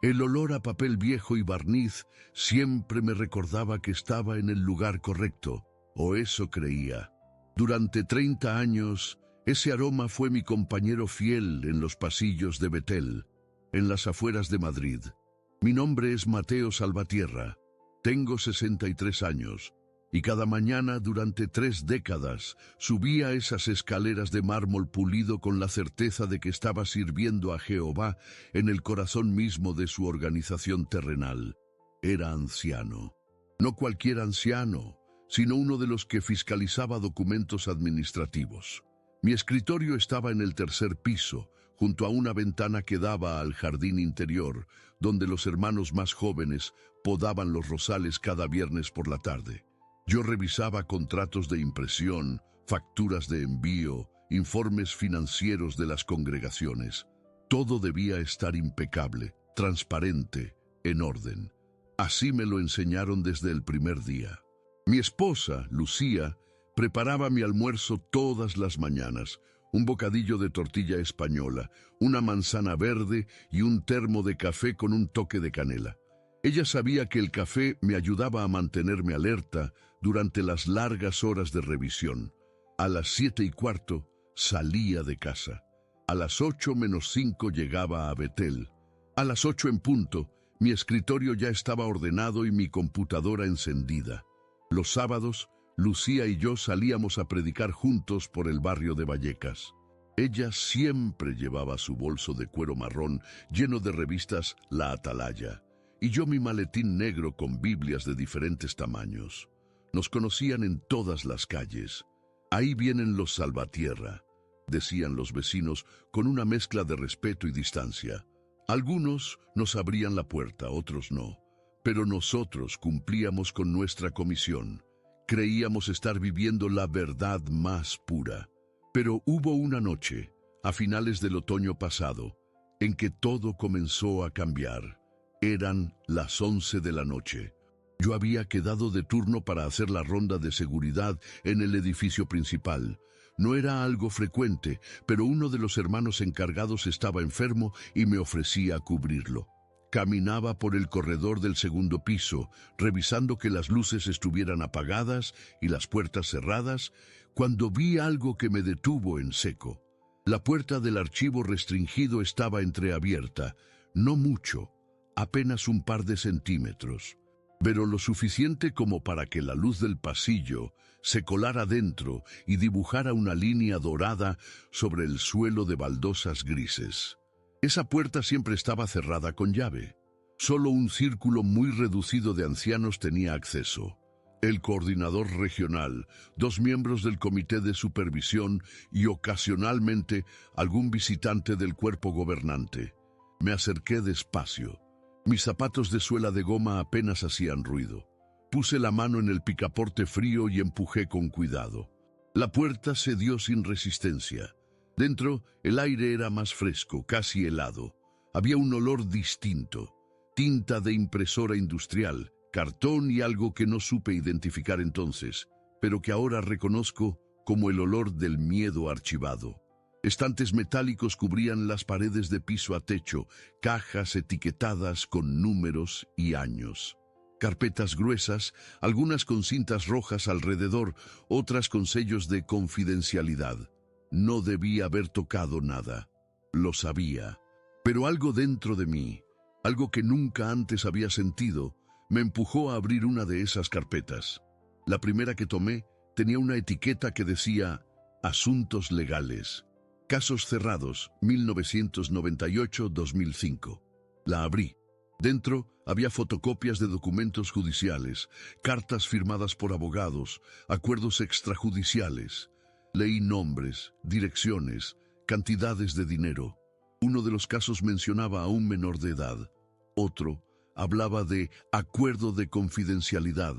El olor a papel viejo y barniz siempre me recordaba que estaba en el lugar correcto, o eso creía. Durante 30 años, ese aroma fue mi compañero fiel en los pasillos de Betel, en las afueras de Madrid. Mi nombre es Mateo Salvatierra. Tengo 63 años. Y cada mañana durante 3 décadas subía esas escaleras de mármol pulido con la certeza de que estaba sirviendo a Jehová en el corazón mismo de su organización terrenal. Era anciano. No cualquier anciano, sino uno de los que fiscalizaba documentos administrativos. Mi escritorio estaba en el 3er piso, junto a una ventana que daba al jardín interior, donde los hermanos más jóvenes podaban los rosales cada viernes por la tarde. Yo revisaba contratos de impresión, facturas de envío, informes financieros de las congregaciones. Todo debía estar impecable, transparente, en orden. Así me lo enseñaron desde el primer día. Mi esposa, Lucía, preparaba mi almuerzo todas las mañanas, un bocadillo de tortilla española, una manzana verde y un termo de café con un toque de canela. Ella sabía que el café me ayudaba a mantenerme alerta durante las largas horas de revisión. A las 7:15 salía de casa. A las 8:05 llegaba a Betel. A las 8 en punto, mi escritorio ya estaba ordenado y mi computadora encendida. Los sábados, Lucía y yo salíamos a predicar juntos por el barrio de Vallecas. Ella siempre llevaba su bolso de cuero marrón lleno de revistas La Atalaya, y yo mi maletín negro con Biblias de diferentes tamaños. Nos conocían en todas las calles. Ahí vienen los Salvatierra, decían los vecinos con una mezcla de respeto y distancia. Algunos nos abrían la puerta, otros no, pero nosotros cumplíamos con nuestra comisión. Creíamos estar viviendo la verdad más pura. Pero hubo una noche, a finales del otoño pasado, en que todo comenzó a cambiar. Eran las 11 de la noche. Yo había quedado de turno para hacer la ronda de seguridad en el edificio principal. No era algo frecuente, pero uno de los hermanos encargados estaba enfermo y me ofrecía cubrirlo. Caminaba por el corredor del 2º piso, revisando que las luces estuvieran apagadas y las puertas cerradas, cuando vi algo que me detuvo en seco. La puerta del archivo restringido estaba entreabierta, no mucho, apenas un par de centímetros, pero lo suficiente como para que la luz del pasillo se colara dentro y dibujara una línea dorada sobre el suelo de baldosas grises. Esa puerta siempre estaba cerrada con llave. Solo un círculo muy reducido de ancianos tenía acceso. El coordinador regional, 2 miembros del comité de supervisión y ocasionalmente algún visitante del cuerpo gobernante. Me acerqué despacio. Mis zapatos de suela de goma apenas hacían ruido. Puse la mano en el picaporte frío y empujé con cuidado. La puerta cedió sin resistencia. Dentro, el aire era más fresco, casi helado. Había un olor distinto. Tinta de impresora industrial, cartón y algo que no supe identificar entonces, pero que ahora reconozco como el olor del miedo archivado. Estantes metálicos cubrían las paredes de piso a techo, cajas etiquetadas con números y años. Carpetas gruesas, algunas con cintas rojas alrededor, otras con sellos de confidencialidad. No debía haber tocado nada. Lo sabía. Pero algo dentro de mí, algo que nunca antes había sentido, me empujó a abrir una de esas carpetas. La primera que tomé tenía una etiqueta que decía Asuntos Legales. Casos cerrados, 1998-2005. La abrí. Dentro había fotocopias de documentos judiciales, cartas firmadas por abogados, acuerdos extrajudiciales. Leí nombres, direcciones, cantidades de dinero. Uno de los casos mencionaba a un menor de edad. Otro hablaba de acuerdo de confidencialidad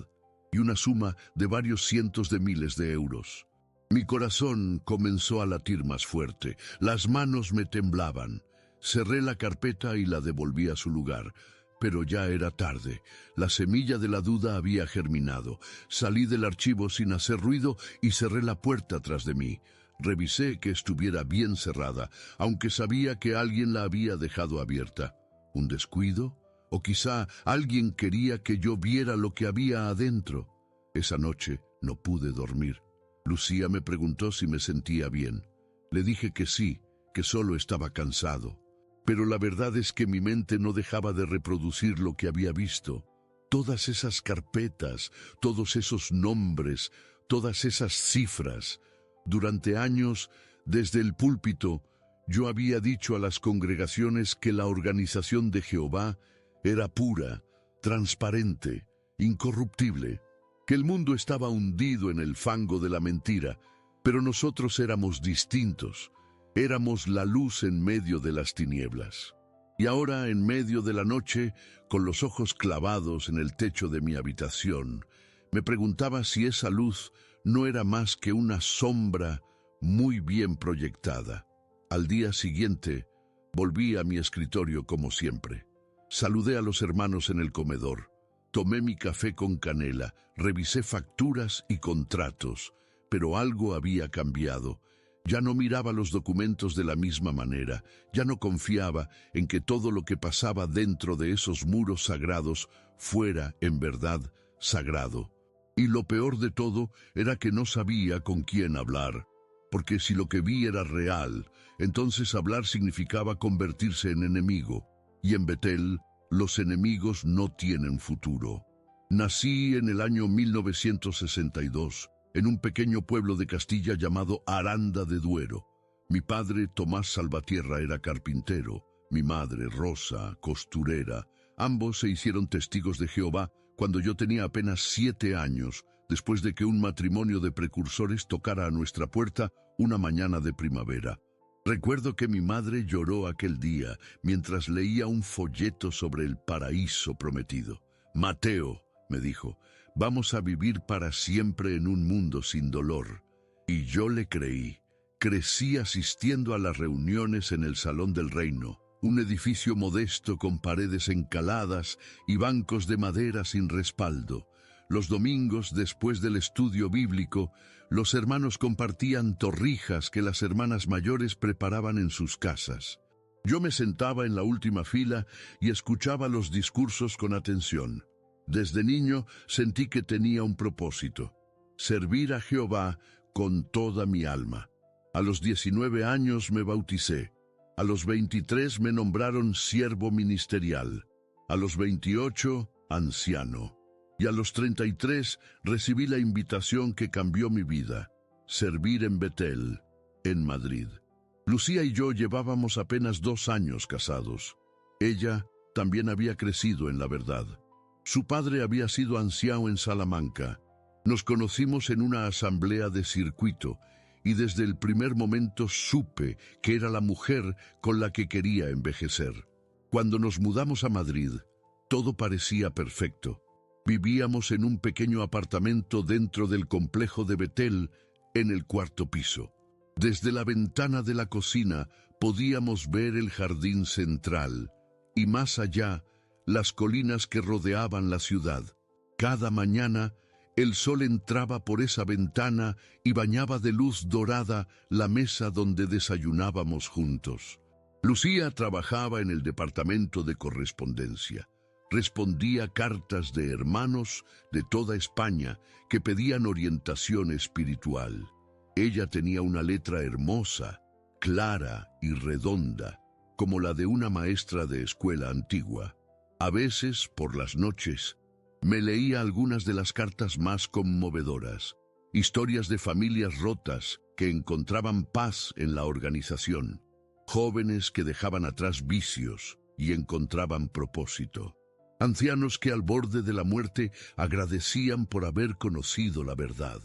y una suma de varios cientos de miles de euros. Mi corazón comenzó a latir más fuerte. Las manos me temblaban. Cerré la carpeta y la devolví a su lugar. Pero ya era tarde. La semilla de la duda había germinado. Salí del archivo sin hacer ruido y cerré la puerta tras de mí. Revisé que estuviera bien cerrada, aunque sabía que alguien la había dejado abierta. ¿Un descuido? ¿O quizá alguien quería que yo viera lo que había adentro? Esa noche no pude dormir. Lucía me preguntó si me sentía bien. Le dije que sí, que solo estaba cansado. Pero la verdad es que mi mente no dejaba de reproducir lo que había visto. Todas esas carpetas, todos esos nombres, todas esas cifras. Durante años, desde el púlpito, yo había dicho a las congregaciones que la organización de Jehová era pura, transparente, incorruptible, que el mundo estaba hundido en el fango de la mentira, pero nosotros éramos distintos, éramos la luz en medio de las tinieblas. Y ahora, en medio de la noche, con los ojos clavados en el techo de mi habitación, me preguntaba si esa luz no era más que una sombra muy bien proyectada. Al día siguiente, volví a mi escritorio como siempre. Saludé a los hermanos en el comedor. Tomé mi café con canela, revisé facturas y contratos, pero algo había cambiado. Ya no miraba los documentos de la misma manera, ya no confiaba en que todo lo que pasaba dentro de esos muros sagrados fuera, en verdad, sagrado. Y lo peor de todo era que no sabía con quién hablar, porque si lo que vi era real, entonces hablar significaba convertirse en enemigo, y en Betel, los enemigos no tienen futuro. Nací en el año 1962, en un pequeño pueblo de Castilla llamado Aranda de Duero. Mi padre, Tomás Salvatierra, era carpintero, mi madre, Rosa, costurera. Ambos se hicieron testigos de Jehová cuando yo tenía apenas 7 años, después de que un matrimonio de precursores tocara a nuestra puerta una mañana de primavera. Recuerdo que mi madre lloró aquel día mientras leía un folleto sobre el paraíso prometido. Mateo, me dijo, vamos a vivir para siempre en un mundo sin dolor. Y yo le creí. Crecí asistiendo a las reuniones en el Salón del Reino, un edificio modesto con paredes encaladas y bancos de madera sin respaldo. Los domingos, después del estudio bíblico, los hermanos compartían torrijas que las hermanas mayores preparaban en sus casas. Yo me sentaba en la última fila y escuchaba los discursos con atención. Desde niño sentí que tenía un propósito: servir a Jehová con toda mi alma. A los 19 años me bauticé. A los 23 me nombraron siervo ministerial. A los 28, anciano. Y a los 33 recibí la invitación que cambió mi vida: servir en Betel, en Madrid. Lucía y yo llevábamos apenas 2 años casados. Ella también había crecido en la verdad. Su padre había sido anciano en Salamanca. Nos conocimos en una asamblea de circuito y desde el primer momento supe que era la mujer con la que quería envejecer. Cuando nos mudamos a Madrid, todo parecía perfecto. Vivíamos en un pequeño apartamento dentro del complejo de Betel, en el 4º piso. Desde la ventana de la cocina podíamos ver el jardín central y más allá las colinas que rodeaban la ciudad. Cada mañana el sol entraba por esa ventana y bañaba de luz dorada la mesa donde desayunábamos juntos. Lucía trabajaba en el departamento de correspondencia. Respondía cartas de hermanos de toda España que pedían orientación espiritual. Ella tenía una letra hermosa, clara y redonda, como la de una maestra de escuela antigua. A veces, por las noches, me leía algunas de las cartas más conmovedoras, historias de familias rotas que encontraban paz en la organización, jóvenes que dejaban atrás vicios y encontraban propósito, ancianos que al borde de la muerte agradecían por haber conocido la verdad.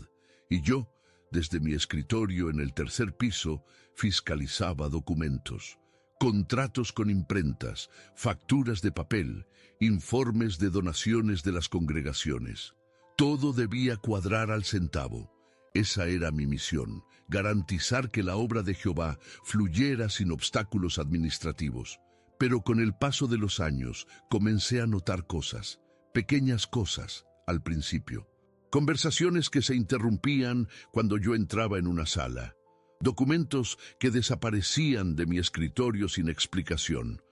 Y yo, desde mi escritorio en el 3er piso, fiscalizaba documentos. Contratos con imprentas, facturas de papel, informes de donaciones de las congregaciones. Todo debía cuadrar al centavo. Esa era mi misión: garantizar que la obra de Jehová fluyera sin obstáculos administrativos. Pero con el paso de los años comencé a notar cosas, pequeñas cosas, al principio. Conversaciones que se interrumpían cuando yo entraba en una sala. Documentos que desaparecían de mi escritorio sin explicación.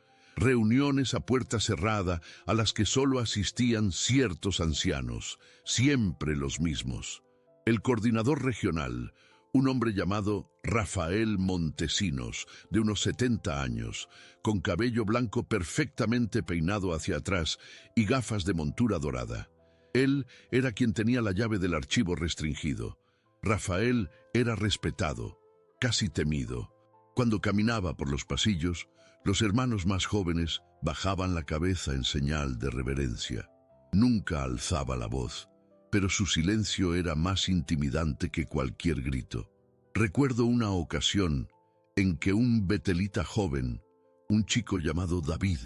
Reuniones a puerta cerrada a las que solo asistían ciertos ancianos, siempre los mismos. El coordinador regional, un hombre llamado Rafael Montesinos, de unos 70 años, con cabello blanco perfectamente peinado hacia atrás y gafas de montura dorada. Él era quien tenía la llave del archivo restringido. Rafael era respetado, casi temido. Cuando caminaba por los pasillos, los hermanos más jóvenes bajaban la cabeza en señal de reverencia. Nunca alzaba la voz, pero su silencio era más intimidante que cualquier grito. Recuerdo una ocasión en que un betelita joven, un chico llamado David,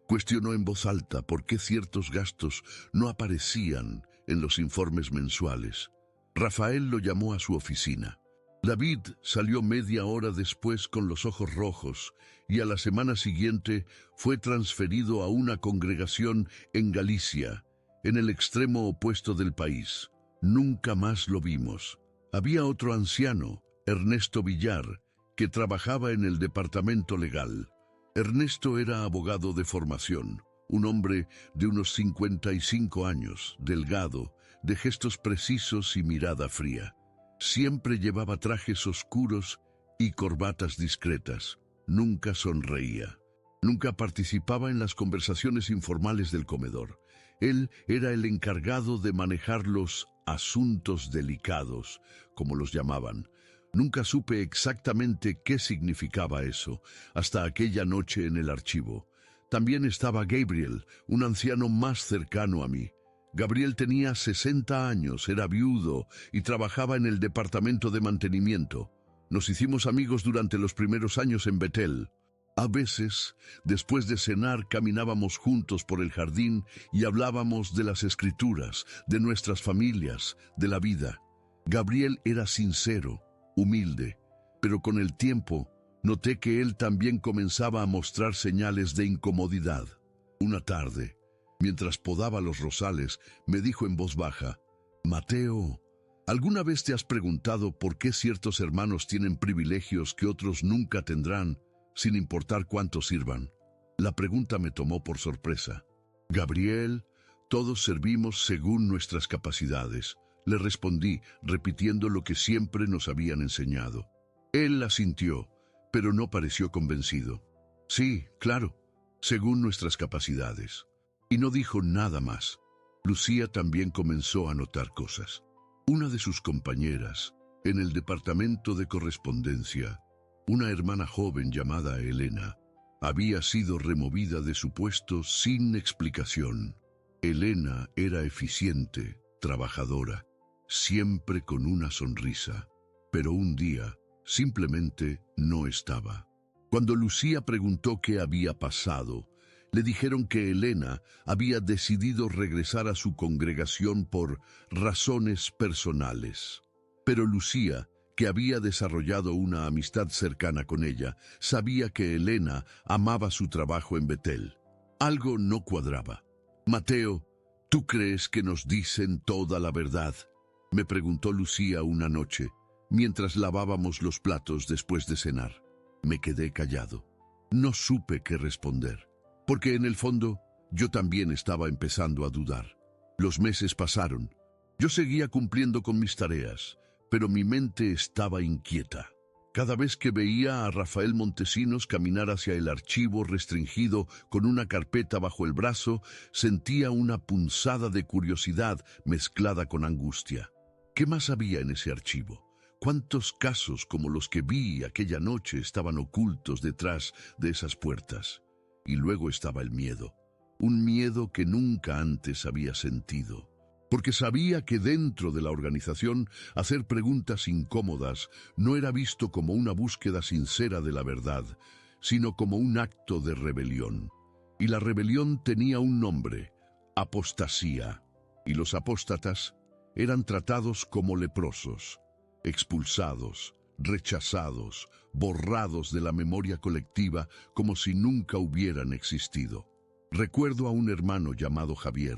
cuestionó en voz alta por qué ciertos gastos no aparecían en los informes mensuales. Rafael lo llamó a su oficina. David salió media hora después con los ojos rojos y a la semana siguiente fue transferido a una congregación en Galicia, en el extremo opuesto del país. Nunca más lo vimos. Había otro anciano, Ernesto Villar, que trabajaba en el departamento legal. Ernesto era abogado de formación, un hombre de unos 55 años, delgado, de gestos precisos y mirada fría. Siempre llevaba trajes oscuros y corbatas discretas. Nunca sonreía. Nunca participaba en las conversaciones informales del comedor. Él era el encargado de manejar los asuntos delicados, como los llamaban. Nunca supe exactamente qué significaba eso, hasta aquella noche en el archivo. También estaba Gabriel, un anciano más cercano a mí. Gabriel tenía 60 años, era viudo y trabajaba en el departamento de mantenimiento. Nos hicimos amigos durante los primeros años en Betel. A veces, después de cenar, caminábamos juntos por el jardín y hablábamos de las escrituras, de nuestras familias, de la vida. Gabriel era sincero, humilde, pero con el tiempo noté que él también comenzaba a mostrar señales de incomodidad. Una tarde, mientras podaba los rosales, me dijo en voz baja: «Mateo, ¿alguna vez te has preguntado por qué ciertos hermanos tienen privilegios que otros nunca tendrán, sin importar cuánto sirvan?» La pregunta me tomó por sorpresa. «Gabriel, todos servimos según nuestras capacidades», le respondí, repitiendo lo que siempre nos habían enseñado. Él asintió, pero no pareció convencido. «Sí, claro, según nuestras capacidades». Y no dijo nada más. Lucía también comenzó a notar cosas. Una de sus compañeras, en el departamento de correspondencia, una hermana joven llamada Elena, había sido removida de su puesto sin explicación. Elena era eficiente, trabajadora, siempre con una sonrisa, pero un día simplemente no estaba. Cuando Lucía preguntó qué había pasado, le dijeron que Elena había decidido regresar a su congregación por razones personales. Pero Lucía, que había desarrollado una amistad cercana con ella, sabía que Elena amaba su trabajo en Betel. Algo no cuadraba. «Mateo, ¿tú crees que nos dicen toda la verdad?», me preguntó Lucía una noche, mientras lavábamos los platos después de cenar. Me quedé callado. No supe qué responder, porque en el fondo yo también estaba empezando a dudar. Los meses pasaron. Yo seguía cumpliendo con mis tareas, pero mi mente estaba inquieta. Cada vez que veía a Rafael Montesinos caminar hacia el archivo restringido con una carpeta bajo el brazo, sentía una punzada de curiosidad mezclada con angustia. ¿Qué más había en ese archivo? ¿Cuántos casos como los que vi aquella noche estaban ocultos detrás de esas puertas? Y luego estaba el miedo, un miedo que nunca antes había sentido, porque sabía que dentro de la organización hacer preguntas incómodas no era visto como una búsqueda sincera de la verdad, sino como un acto de rebelión. Y la rebelión tenía un nombre: apostasía, y los apóstatas eran tratados como leprosos, expulsados, rechazados, borrados de la memoria colectiva como si nunca hubieran existido. Recuerdo a un hermano llamado Javier,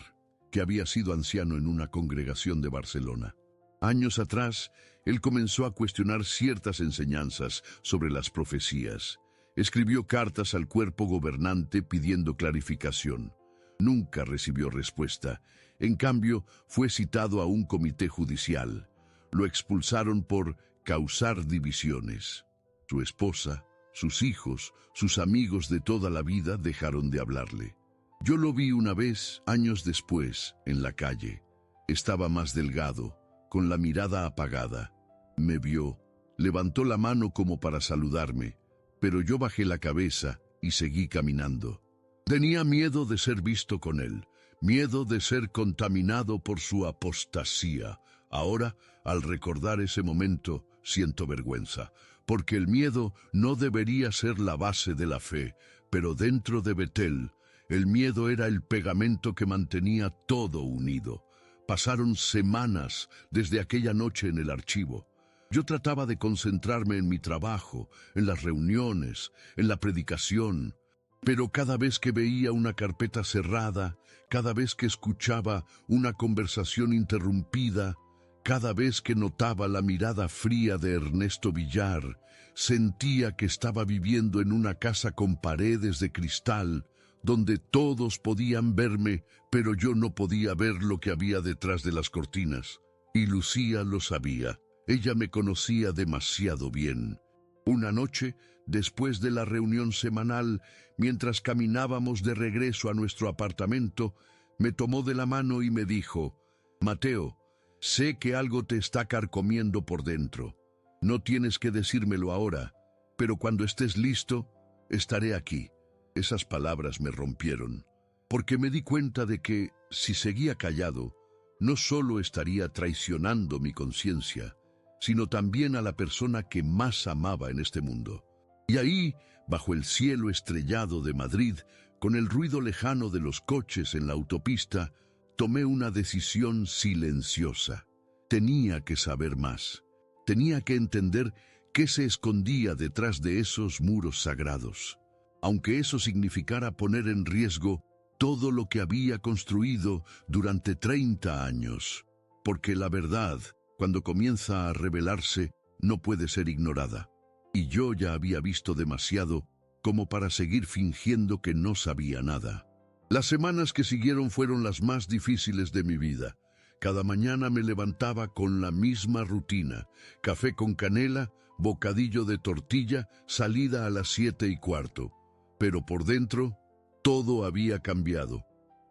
que había sido anciano en una congregación de Barcelona. Años atrás, él comenzó a cuestionar ciertas enseñanzas sobre las profecías, Escribió cartas al cuerpo gobernante pidiendo clarificación. Nunca recibió respuesta. En cambio, fue citado a un comité judicial. Lo expulsaron por causar divisiones. Su esposa, sus hijos, sus amigos de toda la vida dejaron de hablarle. Yo lo vi una vez, años después, en la calle. Estaba más delgado, con la mirada apagada. Me vio, levantó la mano como para saludarme, pero yo bajé la cabeza y seguí caminando. Tenía miedo de ser visto con él, miedo de ser contaminado por su apostasía. Ahora, al recordar ese momento, siento vergüenza, porque el miedo no debería ser la base de la fe, pero dentro de Betel, el miedo era el pegamento que mantenía todo unido. Pasaron semanas desde aquella noche en el archivo. Yo trataba de concentrarme en mi trabajo, en las reuniones, en la predicación, pero cada vez que veía una carpeta cerrada, cada vez que escuchaba una conversación interrumpida, cada vez que notaba la mirada fría de Ernesto Villar, sentía que estaba viviendo en una casa con paredes de cristal, donde todos podían verme, pero yo no podía ver lo que había detrás de las cortinas. Y Lucía lo sabía. Ella me conocía demasiado bien. Una noche, después de la reunión semanal, mientras caminábamos de regreso a nuestro apartamento, me tomó de la mano y me dijo: «Mateo, sé que algo te está carcomiendo por dentro. No tienes que decírmelo ahora, pero cuando estés listo, estaré aquí». Esas palabras me rompieron, porque me di cuenta de que, si seguía callado, no solo estaría traicionando mi conciencia, sino también a la persona que más amaba en este mundo. Y ahí, bajo el cielo estrellado de Madrid, con el ruido lejano de los coches en la autopista, tomé una decisión silenciosa. Tenía que saber más. Tenía que entender qué se escondía detrás de esos muros sagrados. Aunque eso significara poner en riesgo todo lo que había construido durante 30 años. Porque la verdad, cuando comienza a revelarse, no puede ser ignorada. Y yo ya había visto demasiado como para seguir fingiendo que no sabía nada. Las semanas que siguieron fueron las más difíciles de mi vida. Cada mañana me levantaba con la misma rutina: café con canela, bocadillo de tortilla, salida a las 7:15. Pero por dentro, todo había cambiado.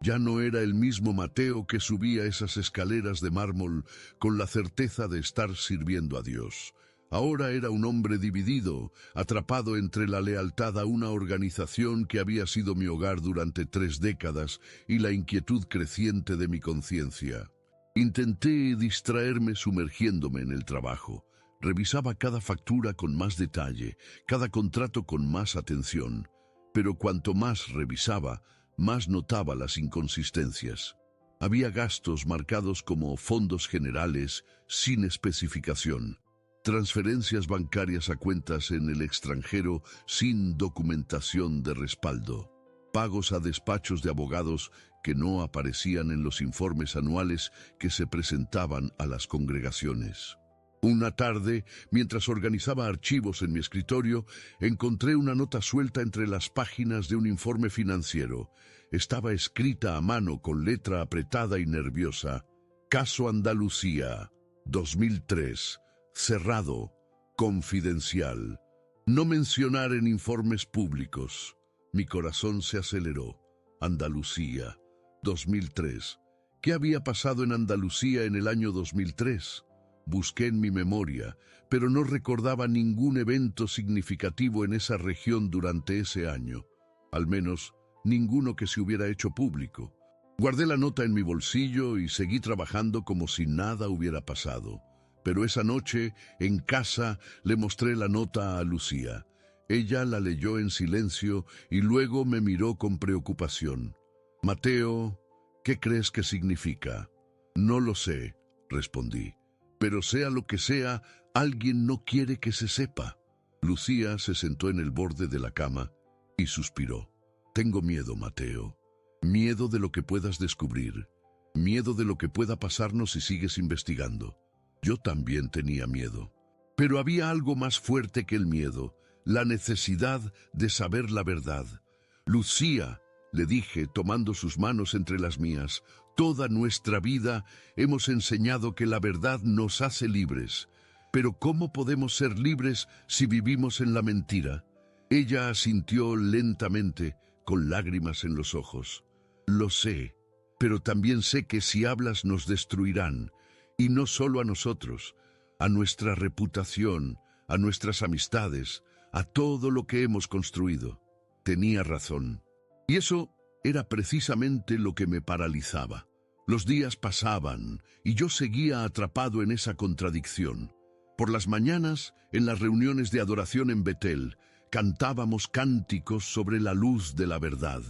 Ya no era el mismo Mateo que subía esas escaleras de mármol con la certeza de estar sirviendo a Dios. Ahora era un hombre dividido, atrapado entre la lealtad a una organización que había sido mi hogar durante 3 décadas y la inquietud creciente de mi conciencia. Intenté distraerme sumergiéndome en el trabajo. Revisaba cada factura con más detalle, cada contrato con más atención. Pero cuanto más revisaba, más notaba las inconsistencias. Había gastos marcados como fondos generales sin especificación, transferencias bancarias a cuentas en el extranjero sin documentación de respaldo, pagos a despachos de abogados que no aparecían en los informes anuales que se presentaban a las congregaciones. Una tarde, mientras organizaba archivos en mi escritorio, encontré una nota suelta entre las páginas de un informe financiero. Estaba escrita a mano con letra apretada y nerviosa: Caso Andalucía, 2003, cerrado, confidencial. No mencionar en informes públicos. Mi corazón se aceleró. Andalucía, 2003. ¿Qué había pasado en Andalucía en el año 2003? Busqué en mi memoria, pero no recordaba ningún evento significativo en esa región durante ese año. Al menos, ninguno que se hubiera hecho público. Guardé la nota en mi bolsillo y seguí trabajando como si nada hubiera pasado. Pero esa noche, en casa, le mostré la nota a Lucía. Ella la leyó en silencio y luego me miró con preocupación. «Mateo, ¿qué crees que significa?» «No lo sé», respondí. «Pero sea lo que sea, alguien no quiere que se sepa». Lucía se sentó en el borde de la cama y suspiró. «Tengo miedo, Mateo. Miedo de lo que puedas descubrir. Miedo de lo que pueda pasarnos si sigues investigando». Yo también tenía miedo. Pero había algo más fuerte que el miedo. la necesidad de saber la verdad. Lucía, le dije, tomando sus manos entre las mías, toda nuestra vida hemos enseñado que la verdad nos hace libres. Pero ¿cómo podemos ser libres si vivimos en la mentira? Ella asintió lentamente, con lágrimas en los ojos. Lo sé, pero también sé que si hablas nos destruirán, y no solo a nosotros, a nuestra reputación, a nuestras amistades, a todo lo que hemos construido. Tenía razón. Y eso era precisamente lo que me paralizaba. Los días pasaban y yo seguía atrapado en esa contradicción. Por las mañanas, en las reuniones de adoración en Betel, cantábamos cánticos sobre la luz de la verdad.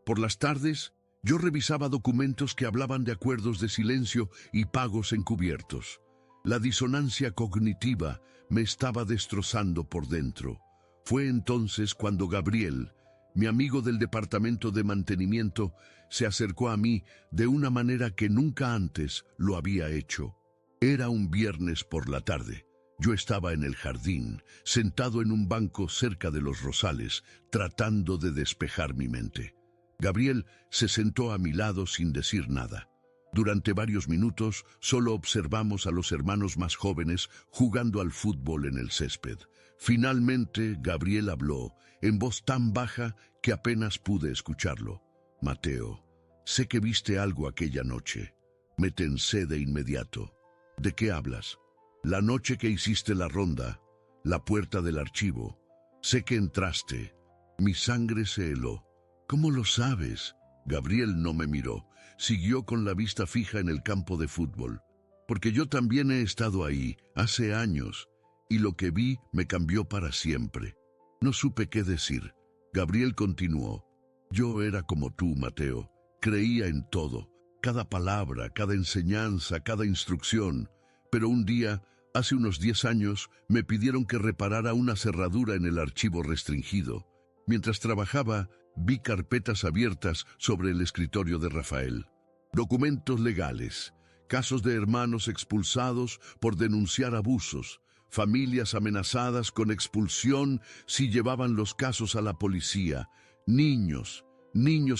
Por las tardes, yo revisaba documentos que hablaban de acuerdos de silencio y pagos encubiertos. La disonancia cognitiva me estaba destrozando por dentro. Fue entonces cuando Gabriel, mi amigo del departamento de mantenimiento, se acercó a mí de una manera que nunca antes lo había hecho. Era un viernes por la tarde. Yo estaba en el jardín, sentado en un banco cerca de los rosales, tratando de despejar mi mente. Gabriel se sentó a mi lado sin decir nada. Durante varios minutos solo observamos a los hermanos más jóvenes jugando al fútbol en el césped. Finalmente Gabriel habló, en voz tan baja que apenas pude escucharlo. Mateo, sé que viste algo aquella noche. Me tensé de inmediato. ¿De qué hablas? La noche que hiciste la ronda, la puerta del archivo. Sé que entraste. Mi sangre se heló. ¿Cómo lo sabes? Gabriel no me miró. Siguió con la vista fija en el campo de fútbol. Porque yo también he estado ahí, hace años, y lo que vi me cambió para siempre. No supe qué decir. Gabriel continuó. Yo era como tú, Mateo. Creía en todo. Cada palabra, cada enseñanza, cada instrucción. Pero un día, hace unos 10 años, me pidieron que reparara una cerradura en el archivo restringido. Mientras trabajaba, vi carpetas abiertas sobre el escritorio de Rafael. Documentos legales, casos de hermanos expulsados por denunciar abusos, familias amenazadas con expulsión si llevaban los casos a la policía, niños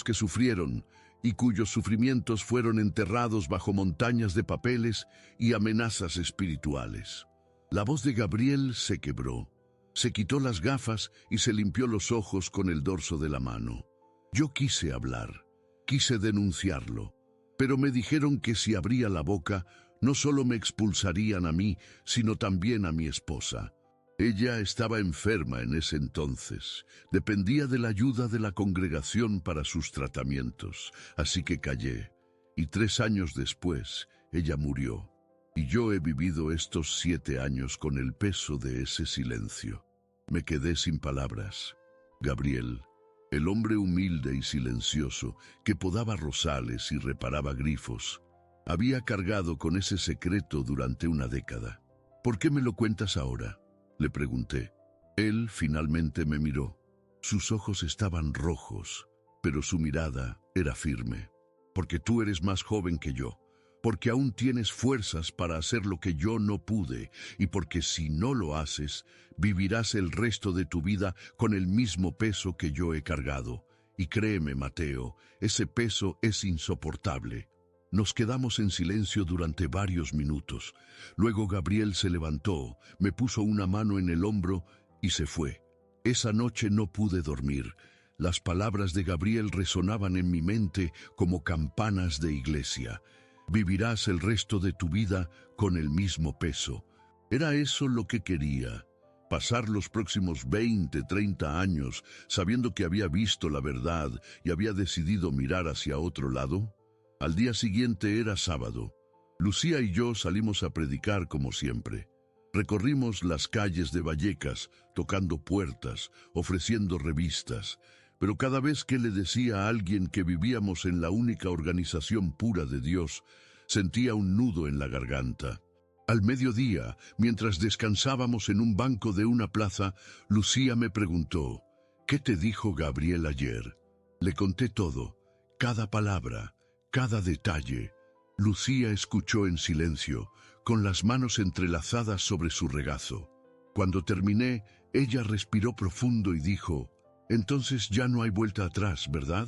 que sufrieron y cuyos sufrimientos fueron enterrados bajo montañas de papeles y amenazas espirituales. La voz de Gabriel se quebró. Se quitó las gafas y se limpió los ojos con el dorso de la mano. Yo quise hablar, quise denunciarlo, pero me dijeron que si abría la boca, no solo me expulsarían a mí, sino también a mi esposa. Ella estaba enferma en ese entonces, dependía de la ayuda de la congregación para sus tratamientos, así que callé, y 3 años después, ella murió. Y yo he vivido estos 7 años con el peso de ese silencio. Me quedé sin palabras. Gabriel, el hombre humilde y silencioso que podaba rosales y reparaba grifos, había cargado con ese secreto durante una década. ¿Por qué me lo cuentas ahora?, le pregunté. Él finalmente me miró. Sus ojos estaban rojos, pero su mirada era firme. Porque tú eres más joven que yo. Porque aún tienes fuerzas para hacer lo que yo no pude, y porque si no lo haces, vivirás el resto de tu vida con el mismo peso que yo he cargado. Y créeme, Mateo, ese peso es insoportable. Nos quedamos en silencio durante varios minutos. Luego Gabriel se levantó, me puso una mano en el hombro y se fue. Esa noche no pude dormir. Las palabras de Gabriel resonaban en mi mente como campanas de iglesia. Vivirás el resto de tu vida con el mismo peso. ¿Era eso lo que quería? ¿Pasar los próximos 20, 30 años sabiendo que había visto la verdad y había decidido mirar hacia otro lado? Al día siguiente era sábado. Lucía y yo salimos a predicar como siempre. Recorrimos las calles de Vallecas, tocando puertas, ofreciendo revistas. Pero cada vez que le decía a alguien que vivíamos en la única organización pura de Dios, sentía un nudo en la garganta. Al mediodía, mientras descansábamos en un banco de una plaza, Lucía me preguntó, ¿qué te dijo Gabriel ayer? Le conté todo, cada palabra, cada detalle. Lucía escuchó en silencio, con las manos entrelazadas sobre su regazo. Cuando terminé, Ella respiró profundo y dijo, «Entonces ya no hay vuelta atrás, ¿verdad?»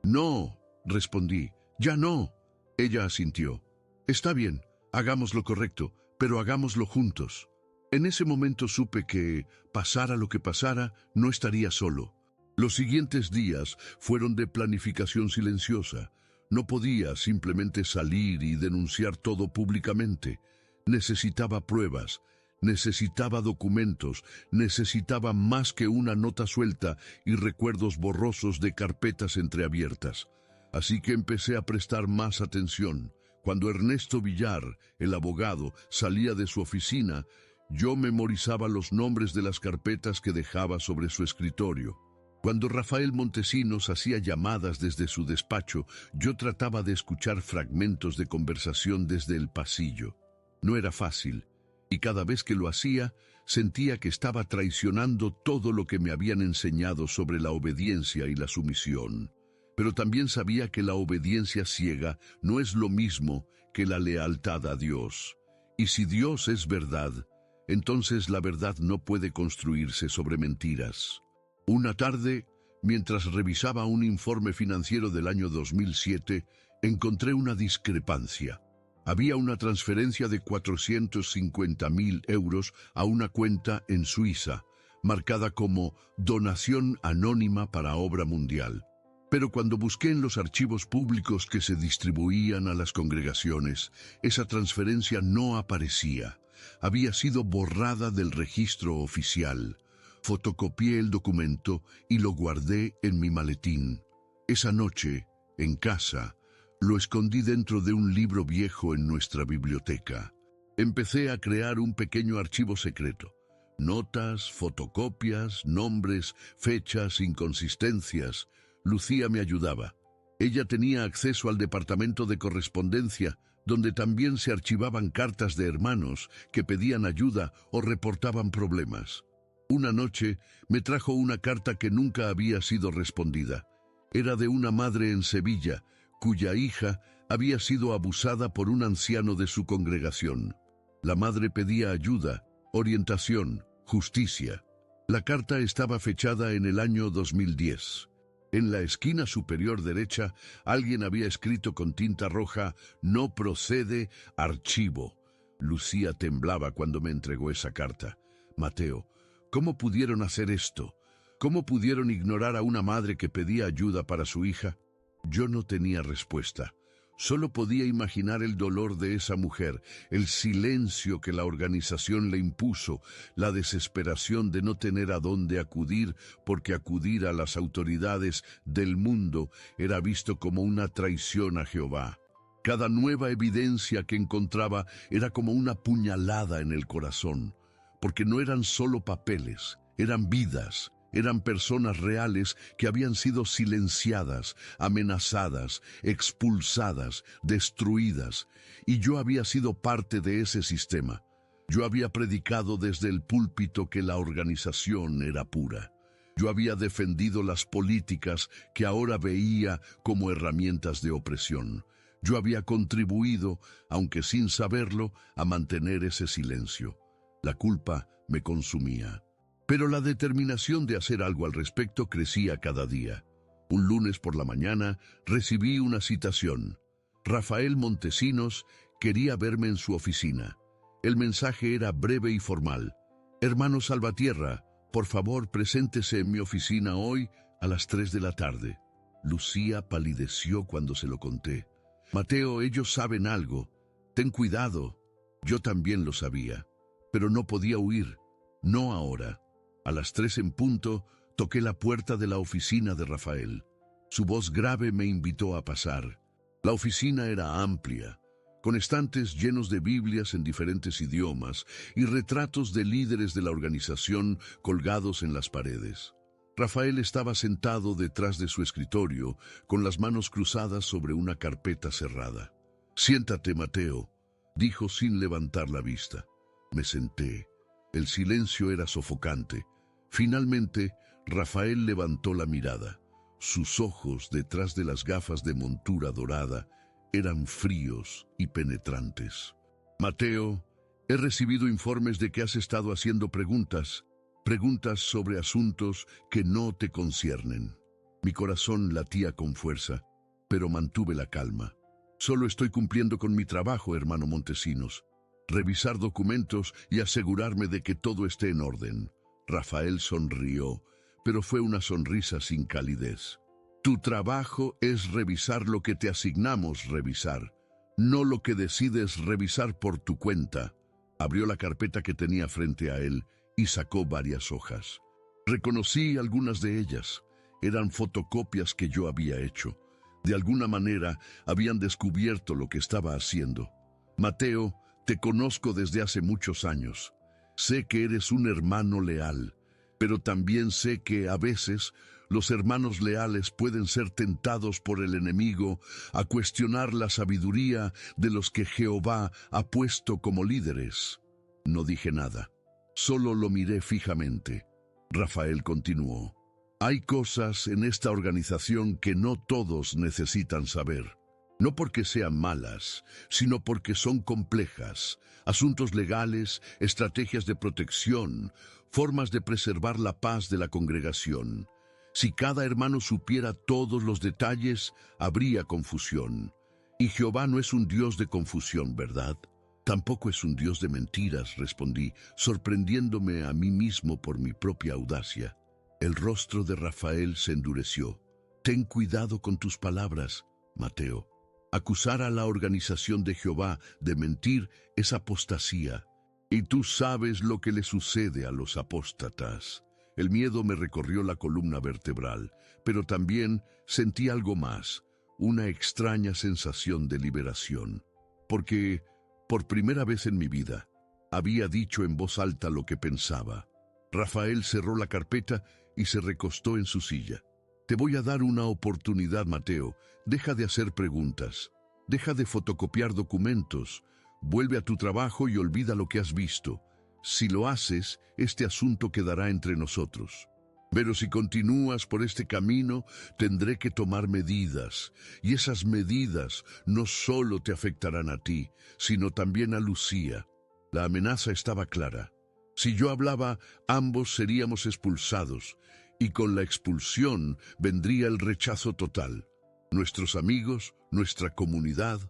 «No», respondí, «ya no». Ella asintió. «Está bien, hagamos lo correcto, pero hagámoslo juntos». En ese momento supe que, pasara lo que pasara, no estaría solo. Los siguientes días fueron de planificación silenciosa. No podía simplemente salir y denunciar todo públicamente. Necesitaba pruebas, necesitaba documentos, necesitaba más que una nota suelta y recuerdos borrosos de carpetas entreabiertas. Así que empecé a prestar más atención. Cuando Ernesto Villar, el abogado, salía de su oficina, yo memorizaba los nombres de las carpetas que dejaba sobre su escritorio. Cuando Rafael Montesinos hacía llamadas desde su despacho, yo trataba de escuchar fragmentos de conversación desde el pasillo. No era fácil, y cada vez que lo hacía, sentía que estaba traicionando todo lo que me habían enseñado sobre la obediencia y la sumisión. Pero también sabía que la obediencia ciega no es lo mismo que la lealtad a Dios. Y si Dios es verdad, entonces la verdad no puede construirse sobre mentiras. Una tarde, mientras revisaba un informe financiero del año 2007, encontré una discrepancia. Había una transferencia de 450.000 euros a una cuenta en Suiza, marcada como donación anónima para obra mundial. Pero cuando busqué en los archivos públicos que se distribuían a las congregaciones, esa transferencia no aparecía. Había sido borrada del registro oficial. Fotocopié el documento y lo guardé en mi maletín. Esa noche, en casa, lo escondí dentro de un libro viejo en nuestra biblioteca. Empecé a crear un pequeño archivo secreto. Notas, fotocopias, nombres, fechas, inconsistencias. Lucía me ayudaba. Ella tenía acceso al departamento de correspondencia, donde también se archivaban cartas de hermanos que pedían ayuda o reportaban problemas. Una noche me trajo una carta que nunca había sido respondida. Era de una madre en Sevilla, cuya hija había sido abusada por un anciano de su congregación. La madre pedía ayuda, orientación, justicia. La carta estaba fechada en el año 2010. En la esquina superior derecha, alguien había escrito con tinta roja, «No procede, archivo». Lucía temblaba cuando me entregó esa carta. «Mateo, ¿cómo pudieron hacer esto? ¿Cómo pudieron ignorar a una madre que pedía ayuda para su hija?» Yo no tenía respuesta. Solo podía imaginar el dolor de esa mujer, el silencio que la organización le impuso, la desesperación de no tener a dónde acudir, porque acudir a las autoridades del mundo era visto como una traición a Jehová. Cada nueva evidencia que encontraba era como una puñalada en el corazón, porque no eran solo papeles, eran vidas. Eran personas reales que habían sido silenciadas, amenazadas, expulsadas, destruidas, y yo había sido parte de ese sistema. Yo había predicado desde el púlpito que la organización era pura. Yo había defendido las políticas que ahora veía como herramientas de opresión. Yo había contribuido, aunque sin saberlo, a mantener ese silencio. La culpa me consumía. Pero la determinación de hacer algo al respecto crecía cada día. Un lunes por la mañana recibí una citación. Rafael Montesinos quería verme en su oficina. El mensaje era breve y formal. «Hermano Salvatierra, por favor, preséntese en mi oficina hoy a las 3 de la tarde». Lucía palideció cuando se lo conté. «Mateo, ellos saben algo. Ten cuidado». Yo también lo sabía, pero no podía huir. No ahora. A las 3 en punto, toqué la puerta de la oficina de Rafael. Su voz grave me invitó a pasar. La oficina era amplia, con estantes llenos de Biblias en diferentes idiomas y retratos de líderes de la organización colgados en las paredes. Rafael estaba sentado detrás de su escritorio, con las manos cruzadas sobre una carpeta cerrada. «Siéntate, Mateo», dijo sin levantar la vista. Me senté. El silencio era sofocante. Finalmente, Rafael levantó la mirada. Sus ojos, detrás de las gafas de montura dorada, eran fríos y penetrantes. «Mateo, he recibido informes de que has estado haciendo preguntas. Preguntas sobre asuntos que no te conciernen. Mi corazón latía con fuerza, pero mantuve la calma. Solo estoy cumpliendo con mi trabajo, hermano Montesinos. Revisar documentos y asegurarme de que todo esté en orden. Rafael sonrió, pero fue una sonrisa sin calidez. Tu trabajo es revisar lo que te asignamos revisar, no lo que decides revisar por tu cuenta. Abrió la carpeta que tenía frente a él y sacó varias hojas. Reconocí algunas de ellas. Eran fotocopias que yo había hecho. De alguna manera habían descubierto lo que estaba haciendo. Mateo, te conozco desde hace muchos años. Sé que eres un hermano leal, pero también sé que a veces los hermanos leales pueden ser tentados por el enemigo a cuestionar la sabiduría de los que Jehová ha puesto como líderes. No dije nada, solo lo miré fijamente. Rafael continuó. Hay cosas en esta organización que no todos necesitan saber. No porque sean malas, sino porque son complejas. Asuntos legales, estrategias de protección, formas de preservar la paz de la congregación. Si cada hermano supiera todos los detalles, habría confusión. Y Jehová no es un Dios de confusión, ¿verdad? Tampoco es un Dios de mentiras, respondí, sorprendiéndome a mí mismo por mi propia audacia. El rostro de Rafael se endureció. Ten cuidado con tus palabras, Mateo. Acusar a la organización de Jehová de mentir es apostasía. Y tú sabes lo que le sucede a los apóstatas. El miedo me recorrió la columna vertebral, pero también sentí algo más, una extraña sensación de liberación. Porque, por primera vez en mi vida, había dicho en voz alta lo que pensaba. Rafael cerró la carpeta y se recostó en su silla. Te voy a dar una oportunidad, Mateo. Deja de hacer preguntas. Deja de fotocopiar documentos. Vuelve a tu trabajo y olvida lo que has visto. Si lo haces, este asunto quedará entre nosotros. Pero si continúas por este camino, tendré que tomar medidas. Y esas medidas no solo te afectarán a ti, sino también a Lucía. La amenaza estaba clara. Si yo hablaba, ambos seríamos expulsados. Y con la expulsión vendría el rechazo total. Nuestros amigos, nuestra comunidad,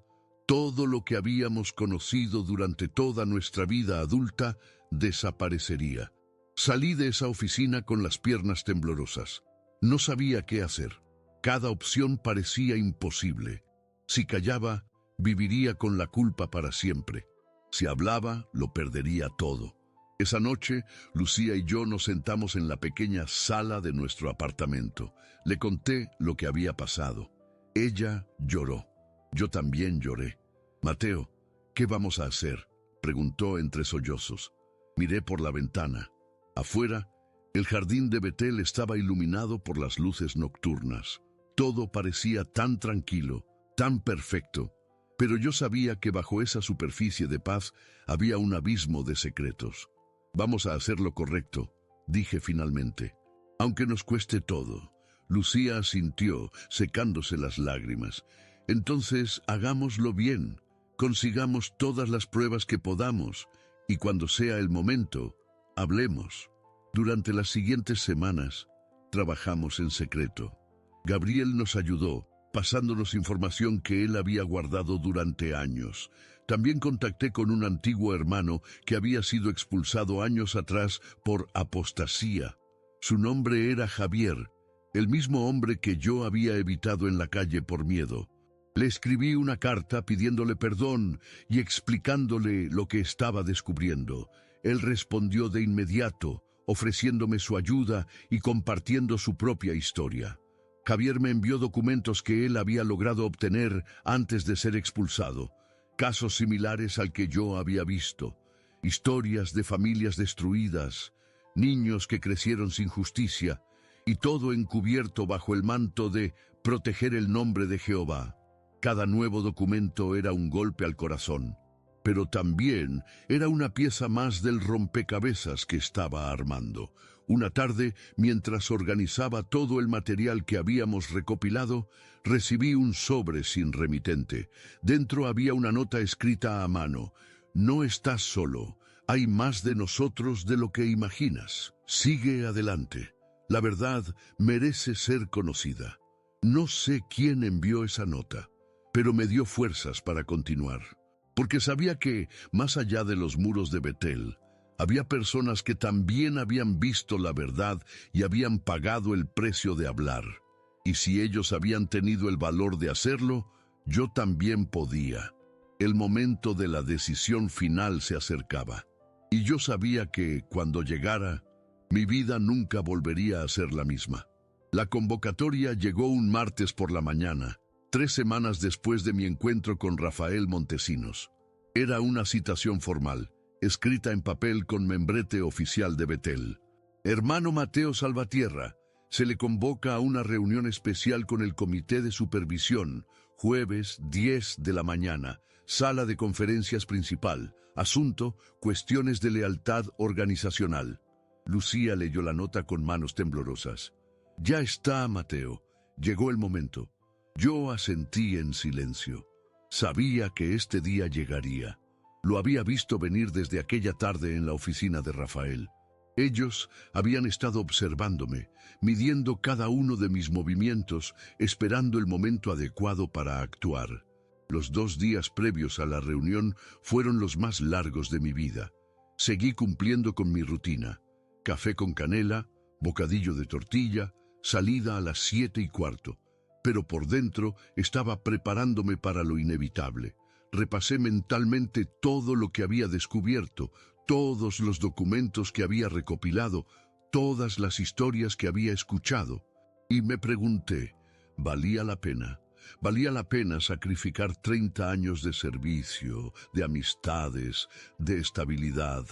todo lo que habíamos conocido durante toda nuestra vida adulta desaparecería. Salí de esa oficina con las piernas temblorosas. No sabía qué hacer. Cada opción parecía imposible. Si callaba, viviría con la culpa para siempre. Si hablaba, lo perdería todo. Esa noche, Lucía y yo nos sentamos en la pequeña sala de nuestro apartamento. Le conté lo que había pasado. Ella lloró. Yo también lloré. Mateo, ¿qué vamos a hacer?, preguntó entre sollozos. Miré por la ventana. Afuera, el jardín de Betel estaba iluminado por las luces nocturnas. Todo parecía tan tranquilo, tan perfecto, pero yo sabía que bajo esa superficie de paz había un abismo de secretos. Vamos a hacer lo correcto, dije finalmente. Aunque nos cueste todo. Lucía asintió, secándose las lágrimas. Entonces, hagámoslo bien. Consigamos todas las pruebas que podamos, y cuando sea el momento, hablemos. Durante las siguientes semanas, trabajamos en secreto. Gabriel nos ayudó, pasándonos información que él había guardado durante años. También contacté con un antiguo hermano que había sido expulsado años atrás por apostasía. Su nombre era Javier, el mismo hombre que yo había evitado en la calle por miedo. Le escribí una carta pidiéndole perdón y explicándole lo que estaba descubriendo. Él respondió de inmediato, ofreciéndome su ayuda y compartiendo su propia historia. Javier me envió documentos que él había logrado obtener antes de ser expulsado, casos similares al que yo había visto, historias de familias destruidas, niños que crecieron sin justicia, y todo encubierto bajo el manto de proteger el nombre de Jehová. Cada nuevo documento era un golpe al corazón, pero también era una pieza más del rompecabezas que estaba armando. Una tarde, mientras organizaba todo el material que habíamos recopilado, recibí un sobre sin remitente. Dentro había una nota escrita a mano. No estás solo. Hay más de nosotros de lo que imaginas. Sigue adelante. La verdad merece ser conocida. No sé quién envió esa nota, pero me dio fuerzas para continuar, porque sabía que, más allá de los muros de Betel, había personas que también habían visto la verdad y habían pagado el precio de hablar. Y si ellos habían tenido el valor de hacerlo, yo también podía. El momento de la decisión final se acercaba, y yo sabía que, cuando llegara, mi vida nunca volvería a ser la misma. La convocatoria llegó un martes por la mañana, 3 semanas después de mi encuentro con Rafael Montesinos. Era una citación formal, escrita en papel con membrete oficial de Betel. Hermano Mateo Salvatierra, se le convoca a una reunión especial con el Comité de Supervisión, jueves 10 de la mañana, sala de conferencias principal, asunto, cuestiones de lealtad organizacional. Lucía leyó la nota con manos temblorosas. Ya está, Mateo. Llegó el momento. Yo asentí en silencio. Sabía que este día llegaría. Lo había visto venir desde aquella tarde en la oficina de Rafael. Ellos habían estado observándome, midiendo cada uno de mis movimientos, esperando el momento adecuado para actuar. Los 2 días previos a la reunión fueron los más largos de mi vida. Seguí cumpliendo con mi rutina. Café con canela, bocadillo de tortilla, salida a las 7:15. Pero por dentro estaba preparándome para lo inevitable. Repasé mentalmente todo lo que había descubierto, todos los documentos que había recopilado, todas las historias que había escuchado. Y me pregunté, ¿valía la pena? ¿Valía la pena sacrificar 30 años de servicio, de amistades, de estabilidad,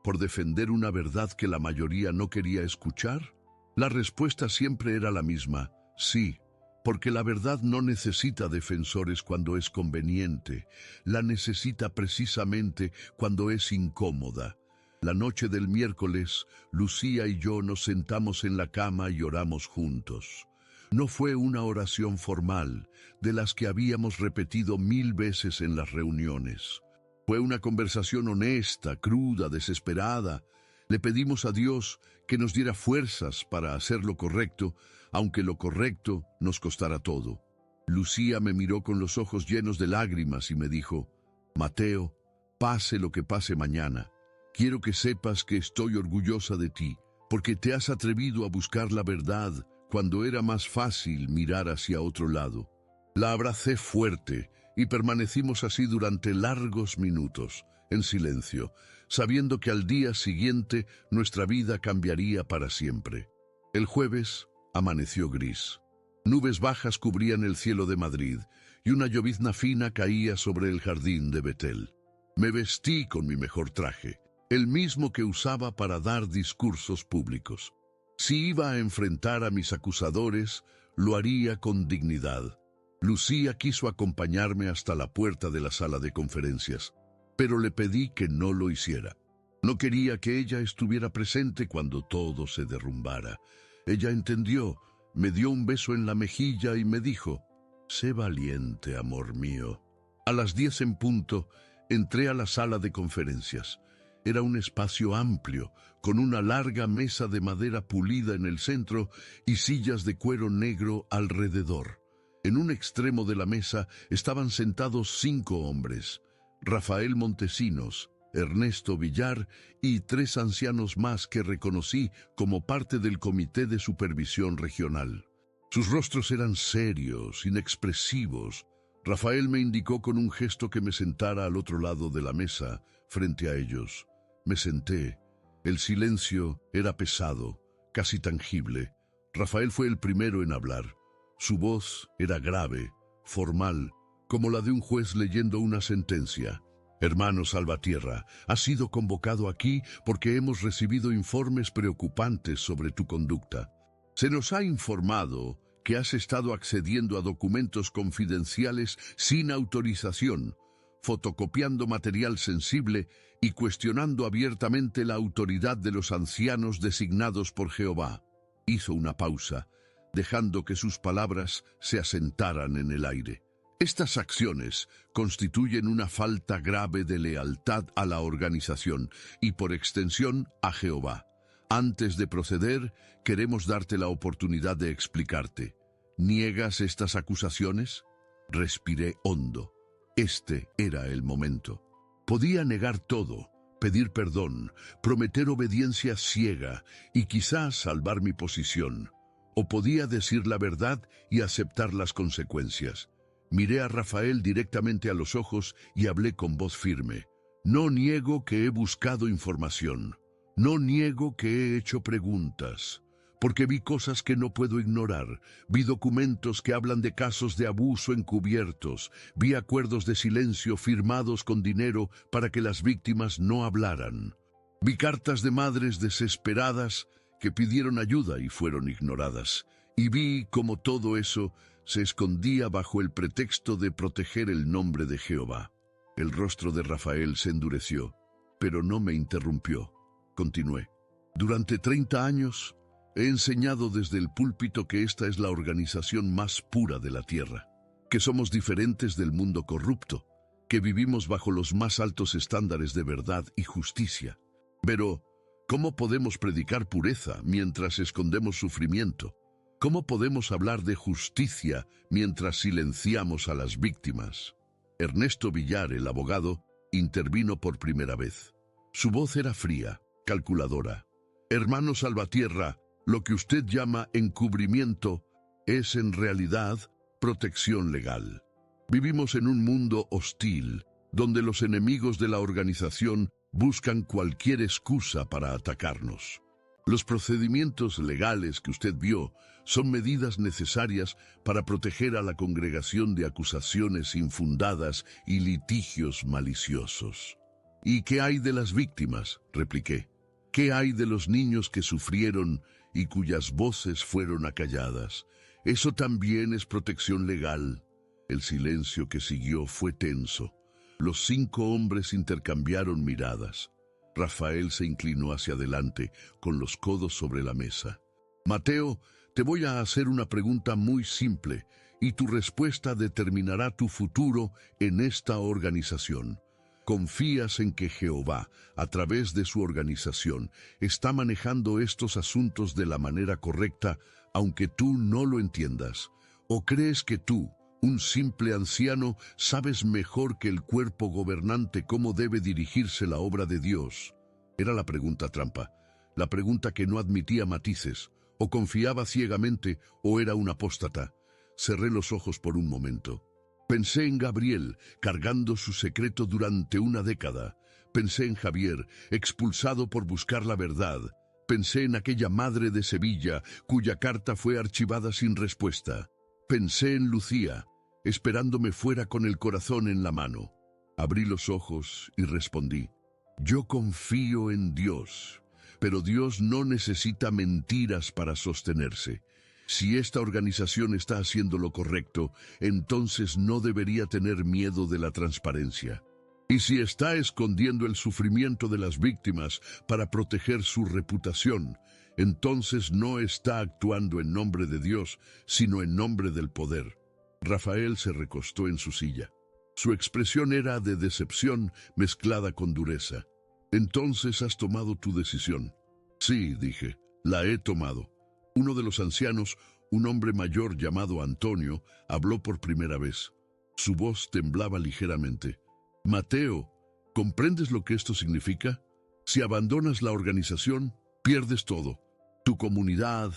por defender una verdad que la mayoría no quería escuchar? La respuesta siempre era la misma, sí, porque la verdad no necesita defensores cuando es conveniente, la necesita precisamente cuando es incómoda. La noche del miércoles, Lucía y yo nos sentamos en la cama y oramos juntos. No fue una oración formal, de las que habíamos repetido 1000 veces en las reuniones. Fue una conversación honesta, cruda, desesperada. Le pedimos a Dios que nos diera fuerzas para hacer lo correcto, aunque lo correcto nos costara todo. Lucía me miró con los ojos llenos de lágrimas y me dijo, Mateo, pase lo que pase mañana, quiero que sepas que estoy orgullosa de ti, porque te has atrevido a buscar la verdad cuando era más fácil mirar hacia otro lado. La abracé fuerte y permanecimos así durante largos minutos, en silencio, sabiendo que al día siguiente nuestra vida cambiaría para siempre. El jueves amaneció gris. Nubes bajas cubrían el cielo de Madrid y una llovizna fina caía sobre el jardín de Betel. Me vestí con mi mejor traje, el mismo que usaba para dar discursos públicos. Si iba a enfrentar a mis acusadores, lo haría con dignidad. Lucía quiso acompañarme hasta la puerta de la sala de conferencias, pero le pedí que no lo hiciera. No quería que ella estuviera presente cuando todo se derrumbara. Ella entendió, me dio un beso en la mejilla y me dijo, «Sé valiente, amor mío». A las 10 en punto, entré a la sala de conferencias. Era un espacio amplio, con una larga mesa de madera pulida en el centro y sillas de cuero negro alrededor. En un extremo de la mesa estaban sentados 5 hombres, Rafael Montesinos, Ernesto Villar y 3 ancianos más que reconocí como parte del Comité de Supervisión Regional. Sus rostros eran serios, inexpresivos. Rafael me indicó con un gesto que me sentara al otro lado de la mesa, frente a ellos. Me senté. El silencio era pesado, casi tangible. Rafael fue el primero en hablar. Su voz era grave, formal, como la de un juez leyendo una sentencia. Hermano Salvatierra, has sido convocado aquí porque hemos recibido informes preocupantes sobre tu conducta. Se nos ha informado que has estado accediendo a documentos confidenciales sin autorización, fotocopiando material sensible y cuestionando abiertamente la autoridad de los ancianos designados por Jehová. Hizo una pausa, dejando que sus palabras se asentaran en el aire. Estas acciones constituyen una falta grave de lealtad a la organización y, por extensión, a Jehová. Antes de proceder, queremos darte la oportunidad de explicarte. ¿Niegas estas acusaciones? Respiré hondo. Este era el momento. Podía negar todo, pedir perdón, prometer obediencia ciega y quizás salvar mi posición. O podía decir la verdad y aceptar las consecuencias. Miré a Rafael directamente a los ojos y hablé con voz firme. No niego que he buscado información. No niego que he hecho preguntas. Porque vi cosas que no puedo ignorar. Vi documentos que hablan de casos de abuso encubiertos. Vi acuerdos de silencio firmados con dinero para que las víctimas no hablaran. Vi cartas de madres desesperadas que pidieron ayuda y fueron ignoradas. Y vi cómo todo eso se escondía bajo el pretexto de proteger el nombre de Jehová. El rostro de Rafael se endureció, pero no me interrumpió. Continué. Durante 30 años he enseñado desde el púlpito que esta es la organización más pura de la tierra, que somos diferentes del mundo corrupto, que vivimos bajo los más altos estándares de verdad y justicia. Pero, ¿cómo podemos predicar pureza mientras escondemos sufrimiento? ¿Cómo podemos hablar de justicia mientras silenciamos a las víctimas? Ernesto Villar, el abogado, intervino por primera vez. Su voz era fría, calculadora. Hermano Salvatierra, lo que usted llama encubrimiento es en realidad protección legal. Vivimos en un mundo hostil, donde los enemigos de la organización buscan cualquier excusa para atacarnos. Los procedimientos legales que usted vio son medidas necesarias para proteger a la congregación de acusaciones infundadas y litigios maliciosos. ¿Y qué hay de las víctimas?, repliqué. ¿Qué hay de los niños que sufrieron y cuyas voces fueron acalladas? Eso también es protección legal. El silencio que siguió fue tenso. Los 5 hombres intercambiaron miradas. Rafael se inclinó hacia adelante, con los codos sobre la mesa. Mateo, te voy a hacer una pregunta muy simple, y tu respuesta determinará tu futuro en esta organización. ¿Confías en que Jehová, a través de su organización, está manejando estos asuntos de la manera correcta, aunque tú no lo entiendas? ¿O crees que tú, un simple anciano, sabes mejor que el cuerpo gobernante cómo debe dirigirse la obra de Dios? Era la pregunta trampa, la pregunta que no admitía matices, o confiaba ciegamente o era un apóstata. Cerré los ojos por un momento. Pensé en Gabriel, cargando su secreto durante una década. Pensé en Javier, expulsado por buscar la verdad. Pensé en aquella madre de Sevilla, cuya carta fue archivada sin respuesta. Pensé en Lucía, esperándome fuera con el corazón en la mano. Abrí los ojos y respondí, yo confío en Dios, pero Dios no necesita mentiras para sostenerse. Si esta organización está haciendo lo correcto, entonces no debería tener miedo de la transparencia. Y si está escondiendo el sufrimiento de las víctimas para proteger su reputación, entonces no está actuando en nombre de Dios, sino en nombre del poder. Rafael se recostó en su silla. Su expresión era de decepción mezclada con dureza. «Entonces has tomado tu decisión». «Sí», dije, «la he tomado». Uno de los ancianos, un hombre mayor llamado Antonio, habló por primera vez. Su voz temblaba ligeramente. «Mateo, ¿comprendes lo que esto significa? Si abandonas la organización, pierdes todo. Tu comunidad,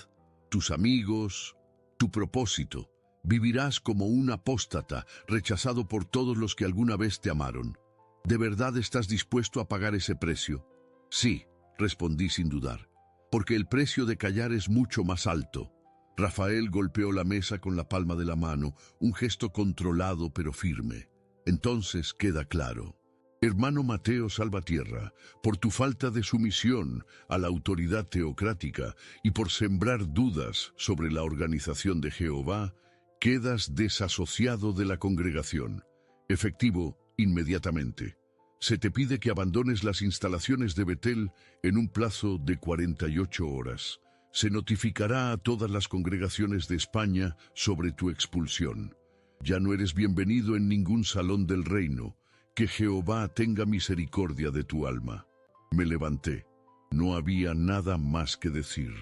tus amigos, tu propósito. Vivirás como un apóstata, rechazado por todos los que alguna vez te amaron. ¿De verdad estás dispuesto a pagar ese precio?» «Sí», respondí sin dudar, «porque el precio de callar es mucho más alto». Rafael golpeó la mesa con la palma de la mano, un gesto controlado pero firme. «Entonces queda claro. Hermano Mateo Salvatierra, por tu falta de sumisión a la autoridad teocrática y por sembrar dudas sobre la organización de Jehová, quedas desasociado de la congregación. Efectivo inmediatamente. Se te pide que abandones las instalaciones de Betel en un plazo de 48 horas. Se notificará a todas las congregaciones de España sobre tu expulsión. Ya no eres bienvenido en ningún salón del reino. Que Jehová tenga misericordia de tu alma. Me levanté. No había nada más que decir.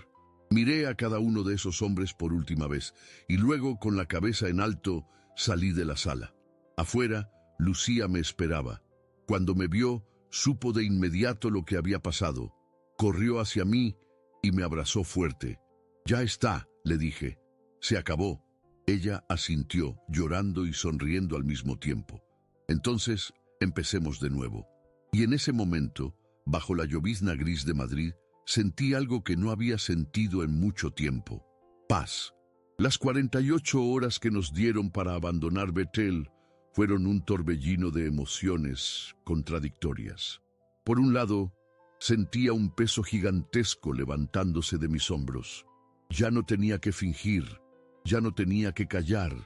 Miré a cada uno de esos hombres por última vez, y luego, con la cabeza en alto, salí de la sala. Afuera, Lucía me esperaba. Cuando me vio, supo de inmediato lo que había pasado. Corrió hacia mí y me abrazó fuerte. «Ya está», le dije. «Se acabó». Ella asintió, llorando y sonriendo al mismo tiempo. «Entonces, empecemos de nuevo». Y en ese momento, bajo la llovizna gris de Madrid, sentí algo que no había sentido en mucho tiempo. Paz. Las 48 horas que nos dieron para abandonar Betel fueron un torbellino de emociones contradictorias. Por un lado, sentía un peso gigantesco levantándose de mis hombros. Ya no tenía que fingir, ya no tenía que callar,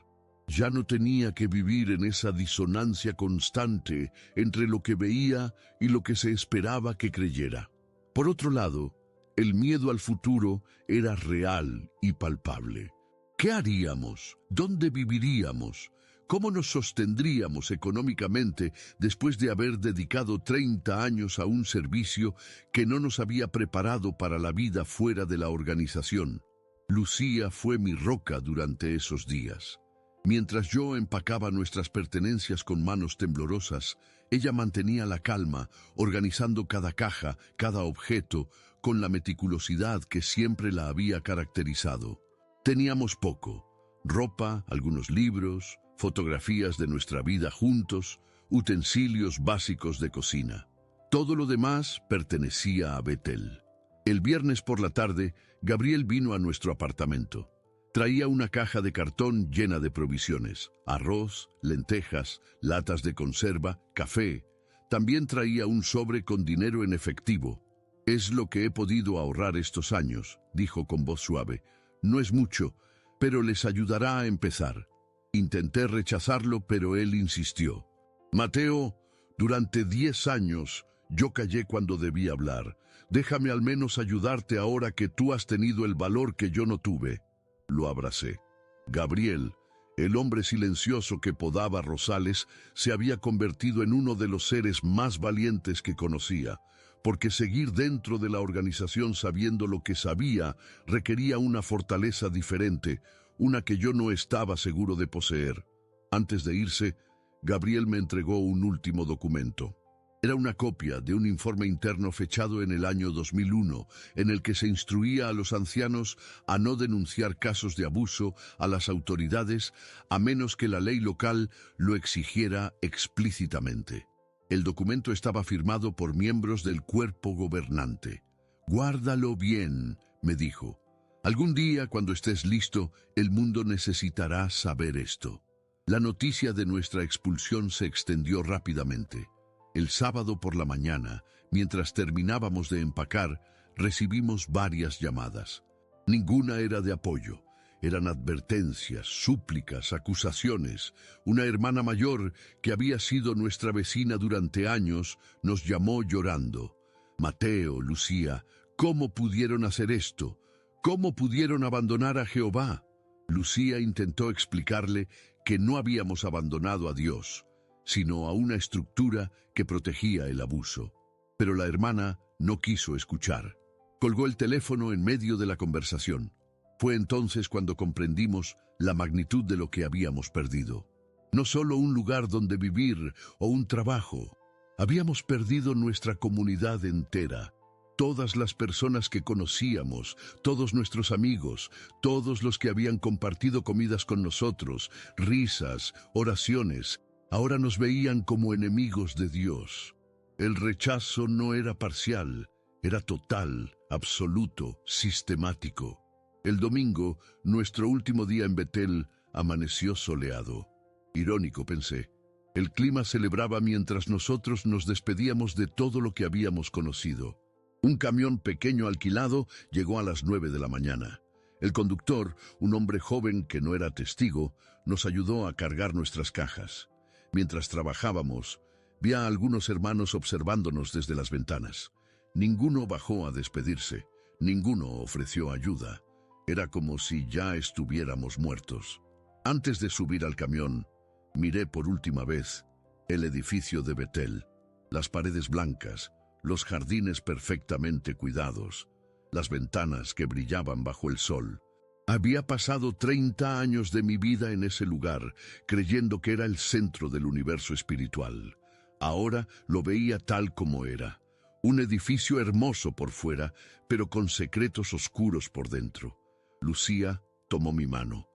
ya no tenía que vivir en esa disonancia constante entre lo que veía y lo que se esperaba que creyera. Por otro lado, el miedo al futuro era real y palpable. ¿Qué haríamos? ¿Dónde viviríamos? ¿Cómo nos sostendríamos económicamente después de haber dedicado 30 años a un servicio que no nos había preparado para la vida fuera de la organización? Lucía fue mi roca durante esos días. Mientras yo empacaba nuestras pertenencias con manos temblorosas, ella mantenía la calma, organizando cada caja, cada objeto, con la meticulosidad que siempre la había caracterizado. Teníamos poco: ropa, algunos libros, fotografías de nuestra vida juntos, utensilios básicos de cocina. Todo lo demás pertenecía a Betel. El viernes por la tarde, Gabriel vino a nuestro apartamento. Traía una caja de cartón llena de provisiones: arroz, lentejas, latas de conserva, café. También traía un sobre con dinero en efectivo. «Es lo que he podido ahorrar estos años», dijo con voz suave. «No es mucho, pero les ayudará a empezar». Intenté rechazarlo, pero él insistió. «Mateo, durante 10 años yo callé cuando debí hablar. Déjame al menos ayudarte ahora que tú has tenido el valor que yo no tuve». Lo abracé. Gabriel, el hombre silencioso que podaba rosales, se había convertido en uno de los seres más valientes que conocía, porque seguir dentro de la organización sabiendo lo que sabía requería una fortaleza diferente, una que yo no estaba seguro de poseer. Antes de irse, Gabriel me entregó un último documento. Era una copia de un informe interno fechado en el año 2001, en el que se instruía a los ancianos a no denunciar casos de abuso a las autoridades a menos que la ley local lo exigiera explícitamente. El documento estaba firmado por miembros del cuerpo gobernante. «Guárdalo bien», me dijo. «Algún día, cuando estés listo, el mundo necesitará saber esto». La noticia de nuestra expulsión se extendió rápidamente. El sábado por la mañana, mientras terminábamos de empacar, recibimos varias llamadas. Ninguna era de apoyo. Eran advertencias, súplicas, acusaciones. Una hermana mayor, que había sido nuestra vecina durante años, nos llamó llorando. «Mateo, Lucía, ¿cómo pudieron hacer esto? ¿Cómo pudieron abandonar a Jehová?» Lucía intentó explicarle que no habíamos abandonado a Dios, sino a una estructura que protegía el abuso. Pero la hermana no quiso escuchar. Colgó el teléfono en medio de la conversación. Fue entonces cuando comprendimos la magnitud de lo que habíamos perdido. No solo un lugar donde vivir o un trabajo. Habíamos perdido nuestra comunidad entera. Todas las personas que conocíamos, todos nuestros amigos, todos los que habían compartido comidas con nosotros, risas, oraciones, ahora nos veían como enemigos de Dios. El rechazo no era parcial, era total, absoluto, sistemático. El domingo, nuestro último día en Betel, amaneció soleado. Irónico, pensé. El clima celebraba mientras nosotros nos despedíamos de todo lo que habíamos conocido. Un camión pequeño alquilado llegó a las 9 de la mañana. El conductor, un hombre joven que no era testigo, nos ayudó a cargar nuestras cajas. Mientras trabajábamos, vi a algunos hermanos observándonos desde las ventanas. Ninguno bajó a despedirse, ninguno ofreció ayuda. Era como si ya estuviéramos muertos. Antes de subir al camión, miré por última vez el edificio de Betel, las paredes blancas, los jardines perfectamente cuidados, las ventanas que brillaban bajo el sol. Había pasado 30 años de mi vida en ese lugar, creyendo que era el centro del universo espiritual. Ahora lo veía tal como era. Un edificio hermoso por fuera, pero con secretos oscuros por dentro. Lucía tomó mi mano.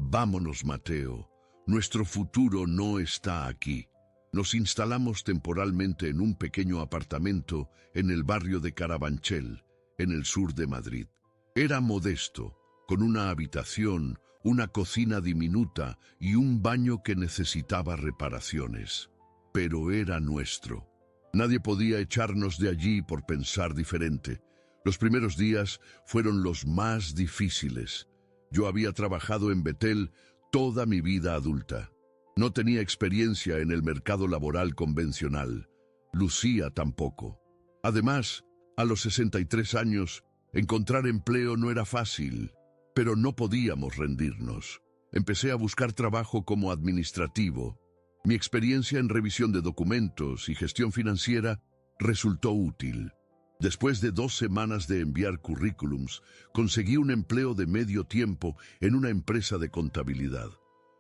Vámonos, Mateo. Nuestro futuro no está aquí. Nos instalamos temporalmente en un pequeño apartamento en el barrio de Carabanchel, en el sur de Madrid. Era modesto, con una habitación, una cocina diminuta y un baño que necesitaba reparaciones. Pero era nuestro. Nadie podía echarnos de allí por pensar diferente. Los primeros días fueron los más difíciles. Yo había trabajado en Betel toda mi vida adulta. No tenía experiencia en el mercado laboral convencional. Lucía tampoco. Además, a los 63 años, encontrar empleo no era fácil, pero no podíamos rendirnos. Empecé a buscar trabajo como administrativo. Mi experiencia en revisión de documentos y gestión financiera resultó útil. Después de 2 semanas de enviar currículums, conseguí un empleo de medio tiempo en una empresa de contabilidad.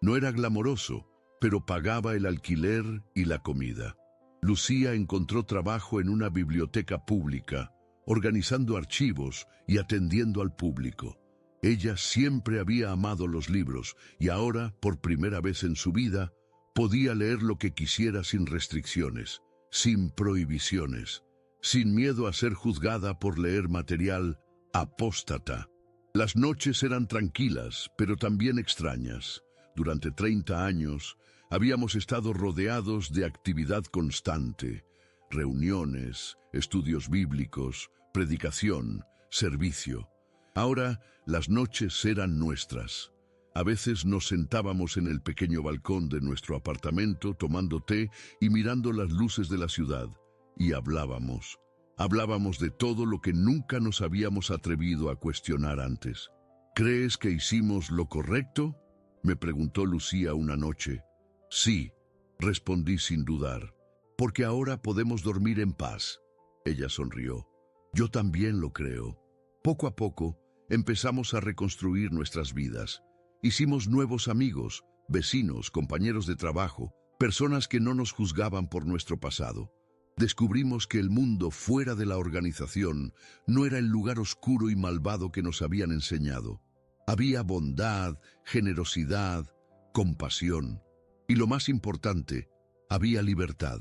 No era glamoroso, pero pagaba el alquiler y la comida. Lucía encontró trabajo en una biblioteca pública, organizando archivos y atendiendo al público. Ella siempre había amado los libros y ahora, por primera vez en su vida, podía leer lo que quisiera sin restricciones, sin prohibiciones, sin miedo a ser juzgada por leer material apóstata. Las noches eran tranquilas, pero también extrañas. Durante 30 años habíamos estado rodeados de actividad constante, reuniones, estudios bíblicos, predicación, servicio. Ahora las noches eran nuestras. A veces nos sentábamos en el pequeño balcón de nuestro apartamento tomando té y mirando las luces de la ciudad, y hablábamos. Hablábamos de todo lo que nunca nos habíamos atrevido a cuestionar antes. ¿Crees que hicimos lo correcto?, me preguntó Lucía una noche. Sí, respondí sin dudar, porque ahora podemos dormir en paz. Ella sonrió. Yo también lo creo. Poco a poco empezamos a reconstruir nuestras vidas. Hicimos nuevos amigos, vecinos, compañeros de trabajo, personas que no nos juzgaban por nuestro pasado. Descubrimos que el mundo fuera de la organización no era el lugar oscuro y malvado que nos habían enseñado. Había bondad, generosidad, compasión. Y lo más importante, había libertad.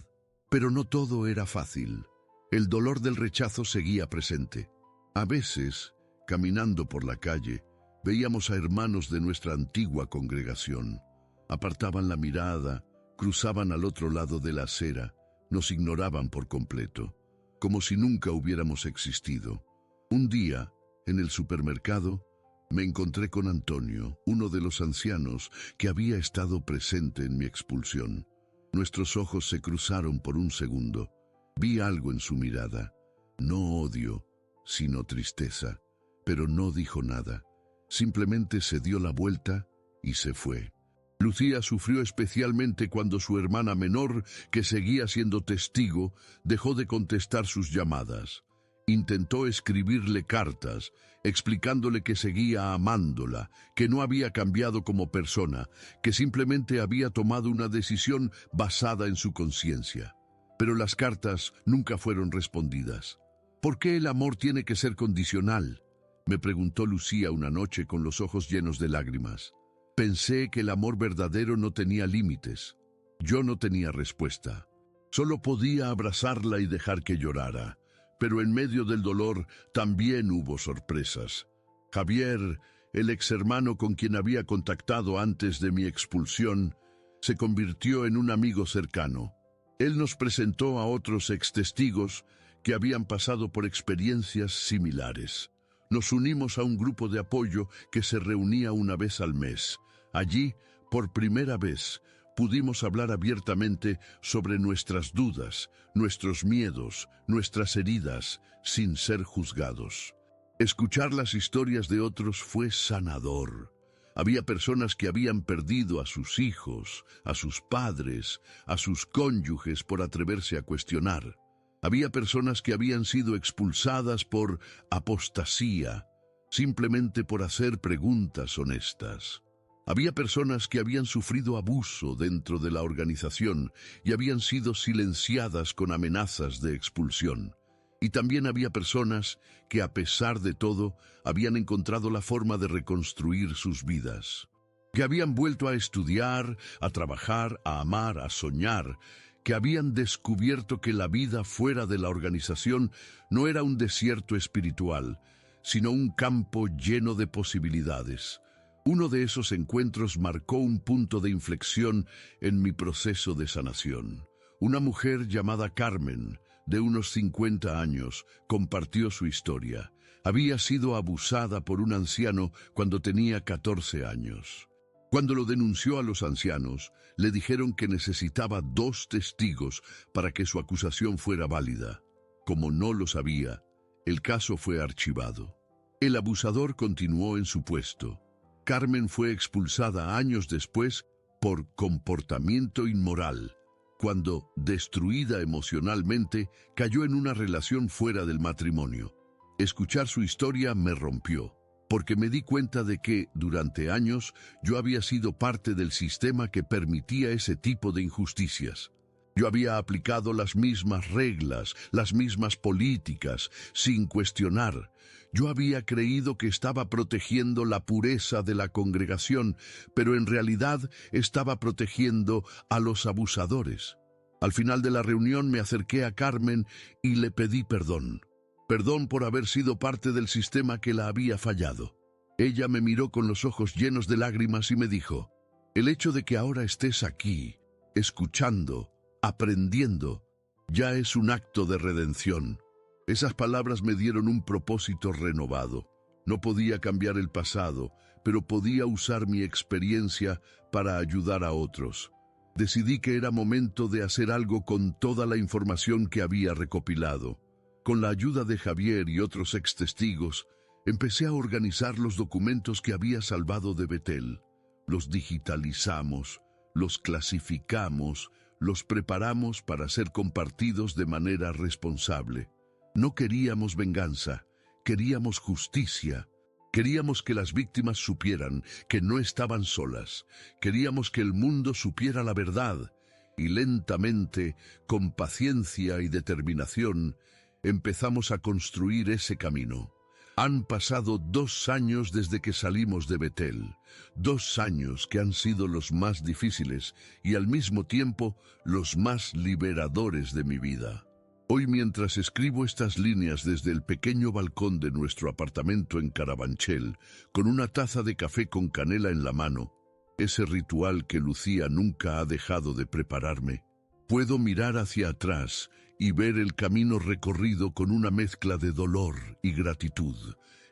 Pero no todo era fácil. El dolor del rechazo seguía presente. A veces, caminando por la calle, veíamos a hermanos de nuestra antigua congregación. Apartaban la mirada, cruzaban al otro lado de la acera, nos ignoraban por completo, como si nunca hubiéramos existido. Un día, en el supermercado, me encontré con Antonio, uno de los ancianos que había estado presente en mi expulsión. Nuestros ojos se cruzaron por un segundo. Vi algo en su mirada. No odio, sino tristeza. Pero no dijo nada. Simplemente se dio la vuelta y se fue. Lucía sufrió especialmente cuando su hermana menor, que seguía siendo testigo, dejó de contestar sus llamadas. Intentó escribirle cartas, explicándole que seguía amándola, que no había cambiado como persona, que simplemente había tomado una decisión basada en su conciencia. Pero las cartas nunca fueron respondidas. ¿Por qué el amor tiene que ser condicional?, me preguntó Lucía una noche con los ojos llenos de lágrimas. Pensé que el amor verdadero no tenía límites. Yo no tenía respuesta. Solo podía abrazarla y dejar que llorara. Pero en medio del dolor también hubo sorpresas. Javier, el exhermano con quien había contactado antes de mi expulsión, se convirtió en un amigo cercano. Él nos presentó a otros extestigos que habían pasado por experiencias similares. Nos unimos a un grupo de apoyo que se reunía una vez al mes. Allí, por primera vez, pudimos hablar abiertamente sobre nuestras dudas, nuestros miedos, nuestras heridas, sin ser juzgados. Escuchar las historias de otros fue sanador. Había personas que habían perdido a sus hijos, a sus padres, a sus cónyuges por atreverse a cuestionar. Había personas que habían sido expulsadas por apostasía, simplemente por hacer preguntas honestas. Había personas que habían sufrido abuso dentro de la organización y habían sido silenciadas con amenazas de expulsión. Y también había personas que, a pesar de todo, habían encontrado la forma de reconstruir sus vidas. Que habían vuelto a estudiar, a trabajar, a amar, a soñar. Que habían descubierto que la vida fuera de la organización no era un desierto espiritual, sino un campo lleno de posibilidades. Uno de esos encuentros marcó un punto de inflexión en mi proceso de sanación. Una mujer llamada Carmen, de unos 50 años, compartió su historia. Había sido abusada por un anciano cuando tenía 14 años. Cuando lo denunció a los ancianos, le dijeron que necesitaba 2 testigos para que su acusación fuera válida. Como no lo sabía, el caso fue archivado. El abusador continuó en su puesto. Carmen fue expulsada años después por comportamiento inmoral, cuando, destruida emocionalmente, cayó en una relación fuera del matrimonio. Escuchar su historia me rompió, porque me di cuenta de que, durante años, yo había sido parte del sistema que permitía ese tipo de injusticias. Yo había aplicado las mismas reglas, las mismas políticas, sin cuestionar. Yo había creído que estaba protegiendo la pureza de la congregación, pero en realidad estaba protegiendo a los abusadores. Al final de la reunión me acerqué a Carmen y le pedí perdón. Perdón por haber sido parte del sistema que la había fallado. Ella me miró con los ojos llenos de lágrimas y me dijo: el hecho de que ahora estés aquí, escuchando, aprendiendo, ya es un acto de redención. Esas palabras me dieron un propósito renovado. No podía cambiar el pasado, pero podía usar mi experiencia para ayudar a otros. Decidí que era momento de hacer algo con toda la información que había recopilado. Con la ayuda de Javier y otros ex-testigos, empecé a organizar los documentos que había salvado de Betel. Los digitalizamos, los clasificamos, los preparamos para ser compartidos de manera responsable. No queríamos venganza, queríamos justicia. Queríamos que las víctimas supieran que no estaban solas. Queríamos que el mundo supiera la verdad. Y lentamente, con paciencia y determinación, empezamos a construir ese camino. Han pasado 2 años desde que salimos de Betel. 2 años que han sido los más difíciles y al mismo tiempo los más liberadores de mi vida. Hoy, mientras escribo estas líneas desde el pequeño balcón de nuestro apartamento en Carabanchel, con una taza de café con canela en la mano, ese ritual que Lucía nunca ha dejado de prepararme, puedo mirar hacia atrás y ver el camino recorrido con una mezcla de dolor y gratitud.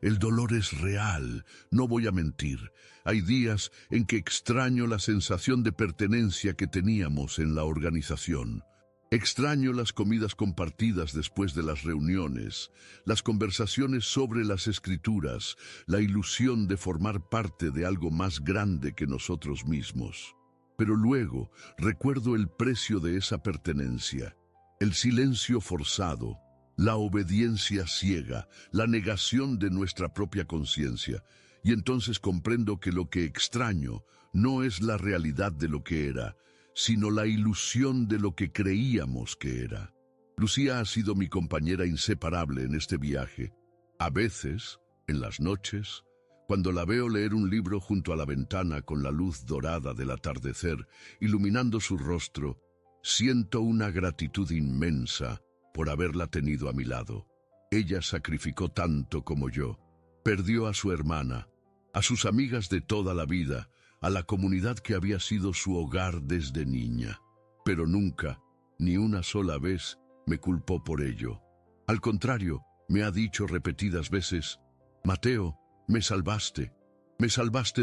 El dolor es real, no voy a mentir. Hay días en que extraño la sensación de pertenencia que teníamos en la organización. Extraño las comidas compartidas después de las reuniones, las conversaciones sobre las escrituras, la ilusión de formar parte de algo más grande que nosotros mismos. Pero luego recuerdo el precio de esa pertenencia, el silencio forzado, la obediencia ciega, la negación de nuestra propia conciencia, y entonces comprendo que lo que extraño no es la realidad de lo que era, sino la ilusión de lo que creíamos que era. Lucía ha sido mi compañera inseparable en este viaje. A veces, en las noches, cuando la veo leer un libro junto a la ventana con la luz dorada del atardecer iluminando su rostro, siento una gratitud inmensa por haberla tenido a mi lado. Ella sacrificó tanto como yo. Perdió a su hermana, a sus amigas de toda la vida, a la comunidad que había sido su hogar desde niña. Pero nunca, ni una sola vez, me culpó por ello. Al contrario, me ha dicho repetidas veces: Mateo, me salvaste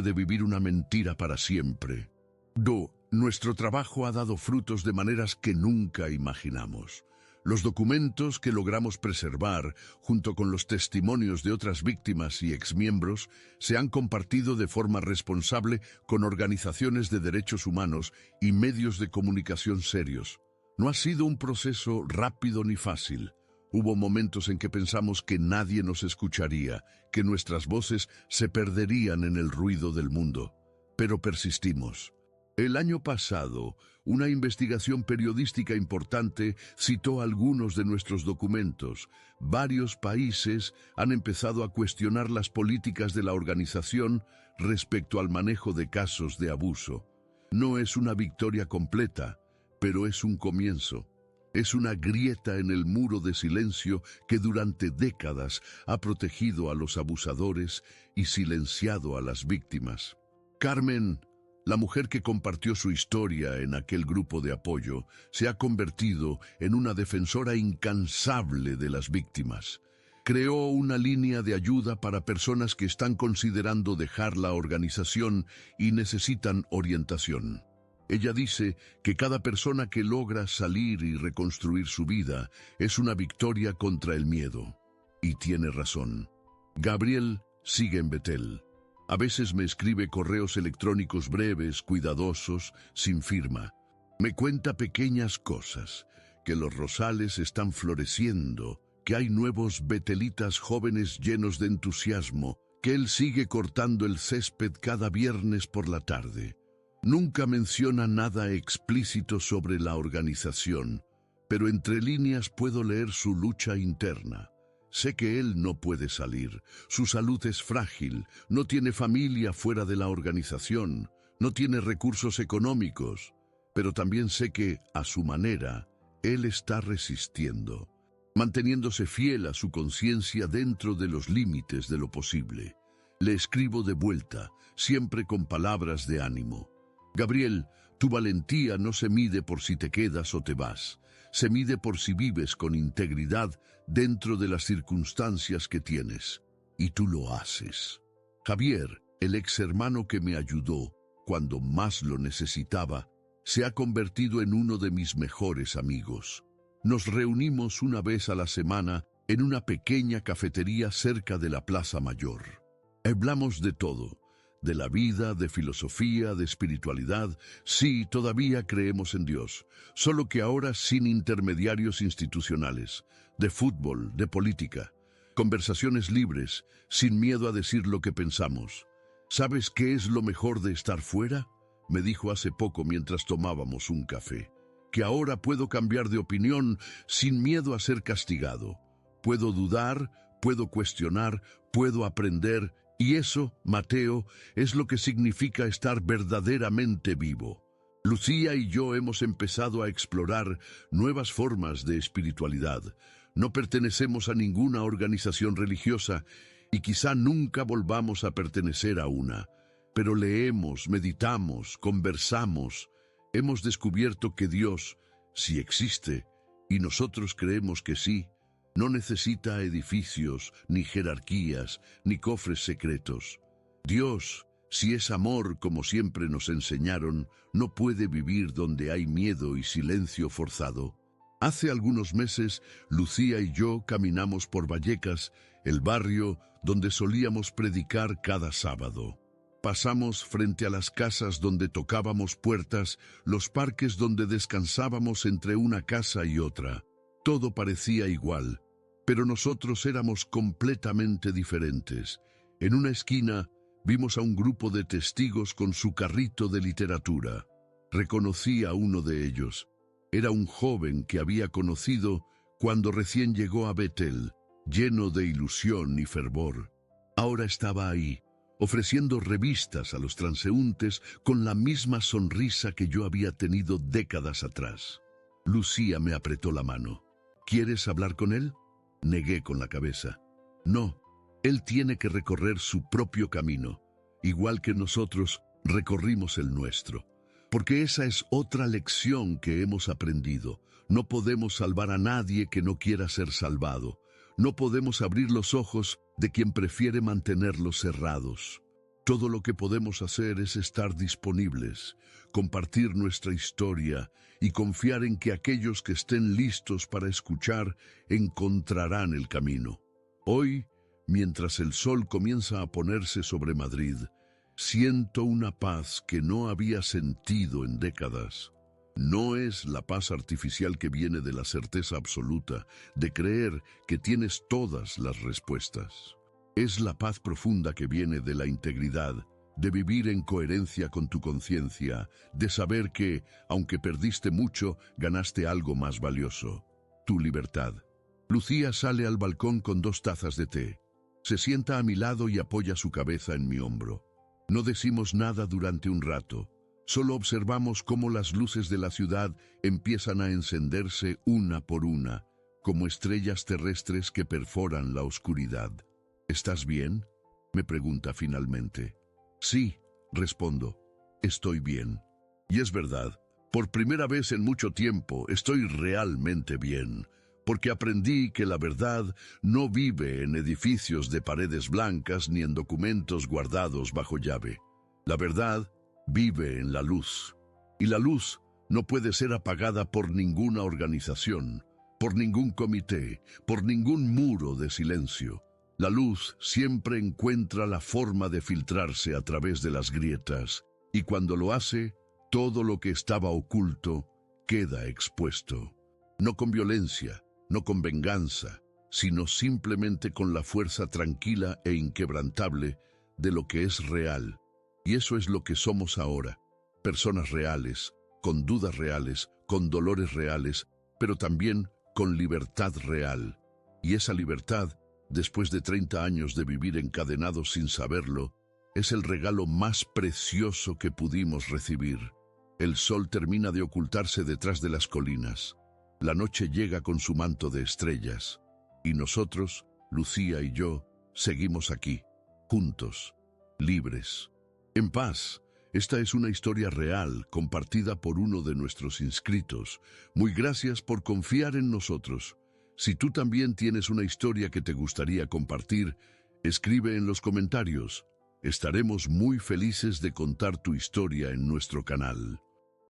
de vivir una mentira para siempre. Nuestro trabajo ha dado frutos de maneras que nunca imaginamos. Los documentos que logramos preservar, junto con los testimonios de otras víctimas y exmiembros, se han compartido de forma responsable con organizaciones de derechos humanos y medios de comunicación serios. No ha sido un proceso rápido ni fácil. Hubo momentos en que pensamos que nadie nos escucharía, que nuestras voces se perderían en el ruido del mundo. Pero persistimos. El año pasado, una investigación periodística importante citó algunos de nuestros documentos. Varios países han empezado a cuestionar las políticas de la organización respecto al manejo de casos de abuso. No es una victoria completa, pero es un comienzo. Es una grieta en el muro de silencio que durante décadas ha protegido a los abusadores y silenciado a las víctimas. Carmen, la mujer que compartió su historia en aquel grupo de apoyo, se ha convertido en una defensora incansable de las víctimas. Creó una línea de ayuda para personas que están considerando dejar la organización y necesitan orientación. Ella dice que cada persona que logra salir y reconstruir su vida es una victoria contra el miedo. Y tiene razón. Gabriel sigue en Betel. A veces me escribe correos electrónicos breves, cuidadosos, sin firma. Me cuenta pequeñas cosas, que los rosales están floreciendo, que hay nuevos betelitas jóvenes llenos de entusiasmo, que él sigue cortando el césped cada viernes por la tarde. Nunca menciona nada explícito sobre la organización, pero entre líneas puedo leer su lucha interna. Sé que él no puede salir, su salud es frágil, no tiene familia fuera de la organización, no tiene recursos económicos, pero también sé que, a su manera, él está resistiendo, manteniéndose fiel a su conciencia dentro de los límites de lo posible. Le escribo de vuelta, siempre con palabras de ánimo. Gabriel, tu valentía no se mide por si te quedas o te vas, se mide por si vives con integridad dentro de las circunstancias que tienes, y tú lo haces. Javier, el ex hermano que me ayudó cuando más lo necesitaba, se ha convertido en uno de mis mejores amigos. Nos reunimos una vez a la semana en una pequeña cafetería cerca de la Plaza Mayor. Hablamos de todo. De la vida, de filosofía, de espiritualidad. Sí, todavía creemos en Dios, solo que ahora sin intermediarios institucionales, de fútbol, de política. Conversaciones libres, sin miedo a decir lo que pensamos. ¿Sabes qué es lo mejor de estar fuera? Me dijo hace poco mientras tomábamos un café. Que ahora puedo cambiar de opinión sin miedo a ser castigado. Puedo dudar, puedo cuestionar, puedo aprender. Y eso, Mateo, es lo que significa estar verdaderamente vivo. Lucía y yo hemos empezado a explorar nuevas formas de espiritualidad. No pertenecemos a ninguna organización religiosa y quizá nunca volvamos a pertenecer a una. Pero leemos, meditamos, conversamos. Hemos descubierto que Dios, si existe, y nosotros creemos que sí, no necesita edificios, ni jerarquías, ni cofres secretos. Dios, si es amor como siempre nos enseñaron, no puede vivir donde hay miedo y silencio forzado. Hace algunos meses, Lucía y yo caminamos por Vallecas, el barrio donde solíamos predicar cada sábado. Pasamos frente a las casas donde tocábamos puertas, los parques donde descansábamos entre una casa y otra. Todo parecía igual. Pero nosotros éramos completamente diferentes. En una esquina vimos a un grupo de testigos con su carrito de literatura. Reconocí a uno de ellos. Era un joven que había conocido cuando recién llegó a Betel, lleno de ilusión y fervor. Ahora estaba ahí, ofreciendo revistas a los transeúntes con la misma sonrisa que yo había tenido décadas atrás. Lucía me apretó la mano. ¿Quieres hablar con él? Negué con la cabeza. No, él tiene que recorrer su propio camino, igual que nosotros recorrimos el nuestro. Porque esa es otra lección que hemos aprendido. No podemos salvar a nadie que no quiera ser salvado. No podemos abrir los ojos de quien prefiere mantenerlos cerrados. Todo lo que podemos hacer es estar disponibles, compartir nuestra historia y confiar en que aquellos que estén listos para escuchar encontrarán el camino. Hoy, mientras el sol comienza a ponerse sobre Madrid, siento una paz que no había sentido en décadas. No es la paz artificial que viene de la certeza absoluta, de creer que tienes todas las respuestas. Es la paz profunda que viene de la integridad, de vivir en coherencia con tu conciencia, de saber que, aunque perdiste mucho, ganaste algo más valioso: tu libertad. Lucía sale al balcón con 2 tazas de té. Se sienta a mi lado y apoya su cabeza en mi hombro. No decimos nada durante un rato. Solo observamos cómo las luces de la ciudad empiezan a encenderse una por una, como estrellas terrestres que perforan la oscuridad. ¿Estás bien?, me pregunta finalmente. Sí, respondo. Estoy bien. Y es verdad, por primera vez en mucho tiempo estoy realmente bien, porque aprendí que la verdad no vive en edificios de paredes blancas ni en documentos guardados bajo llave. La verdad vive en la luz. Y la luz no puede ser apagada por ninguna organización, por ningún comité, por ningún muro de silencio. La luz siempre encuentra la forma de filtrarse a través de las grietas, y cuando lo hace, todo lo que estaba oculto queda expuesto. No con violencia, no con venganza, sino simplemente con la fuerza tranquila e inquebrantable de lo que es real. Y eso es lo que somos ahora: personas reales, con dudas reales, con dolores reales, pero también con libertad real. Y esa libertad, después de 30 años de vivir encadenados sin saberlo, es el regalo más precioso que pudimos recibir. El sol termina de ocultarse detrás de las colinas. La noche llega con su manto de estrellas. Y nosotros, Lucía y yo, seguimos aquí, juntos, libres, en paz. Esta es una historia real, compartida por uno de nuestros inscritos. Muy gracias por confiar en nosotros. Si tú también tienes una historia que te gustaría compartir, escribe en los comentarios. Estaremos muy felices de contar tu historia en nuestro canal.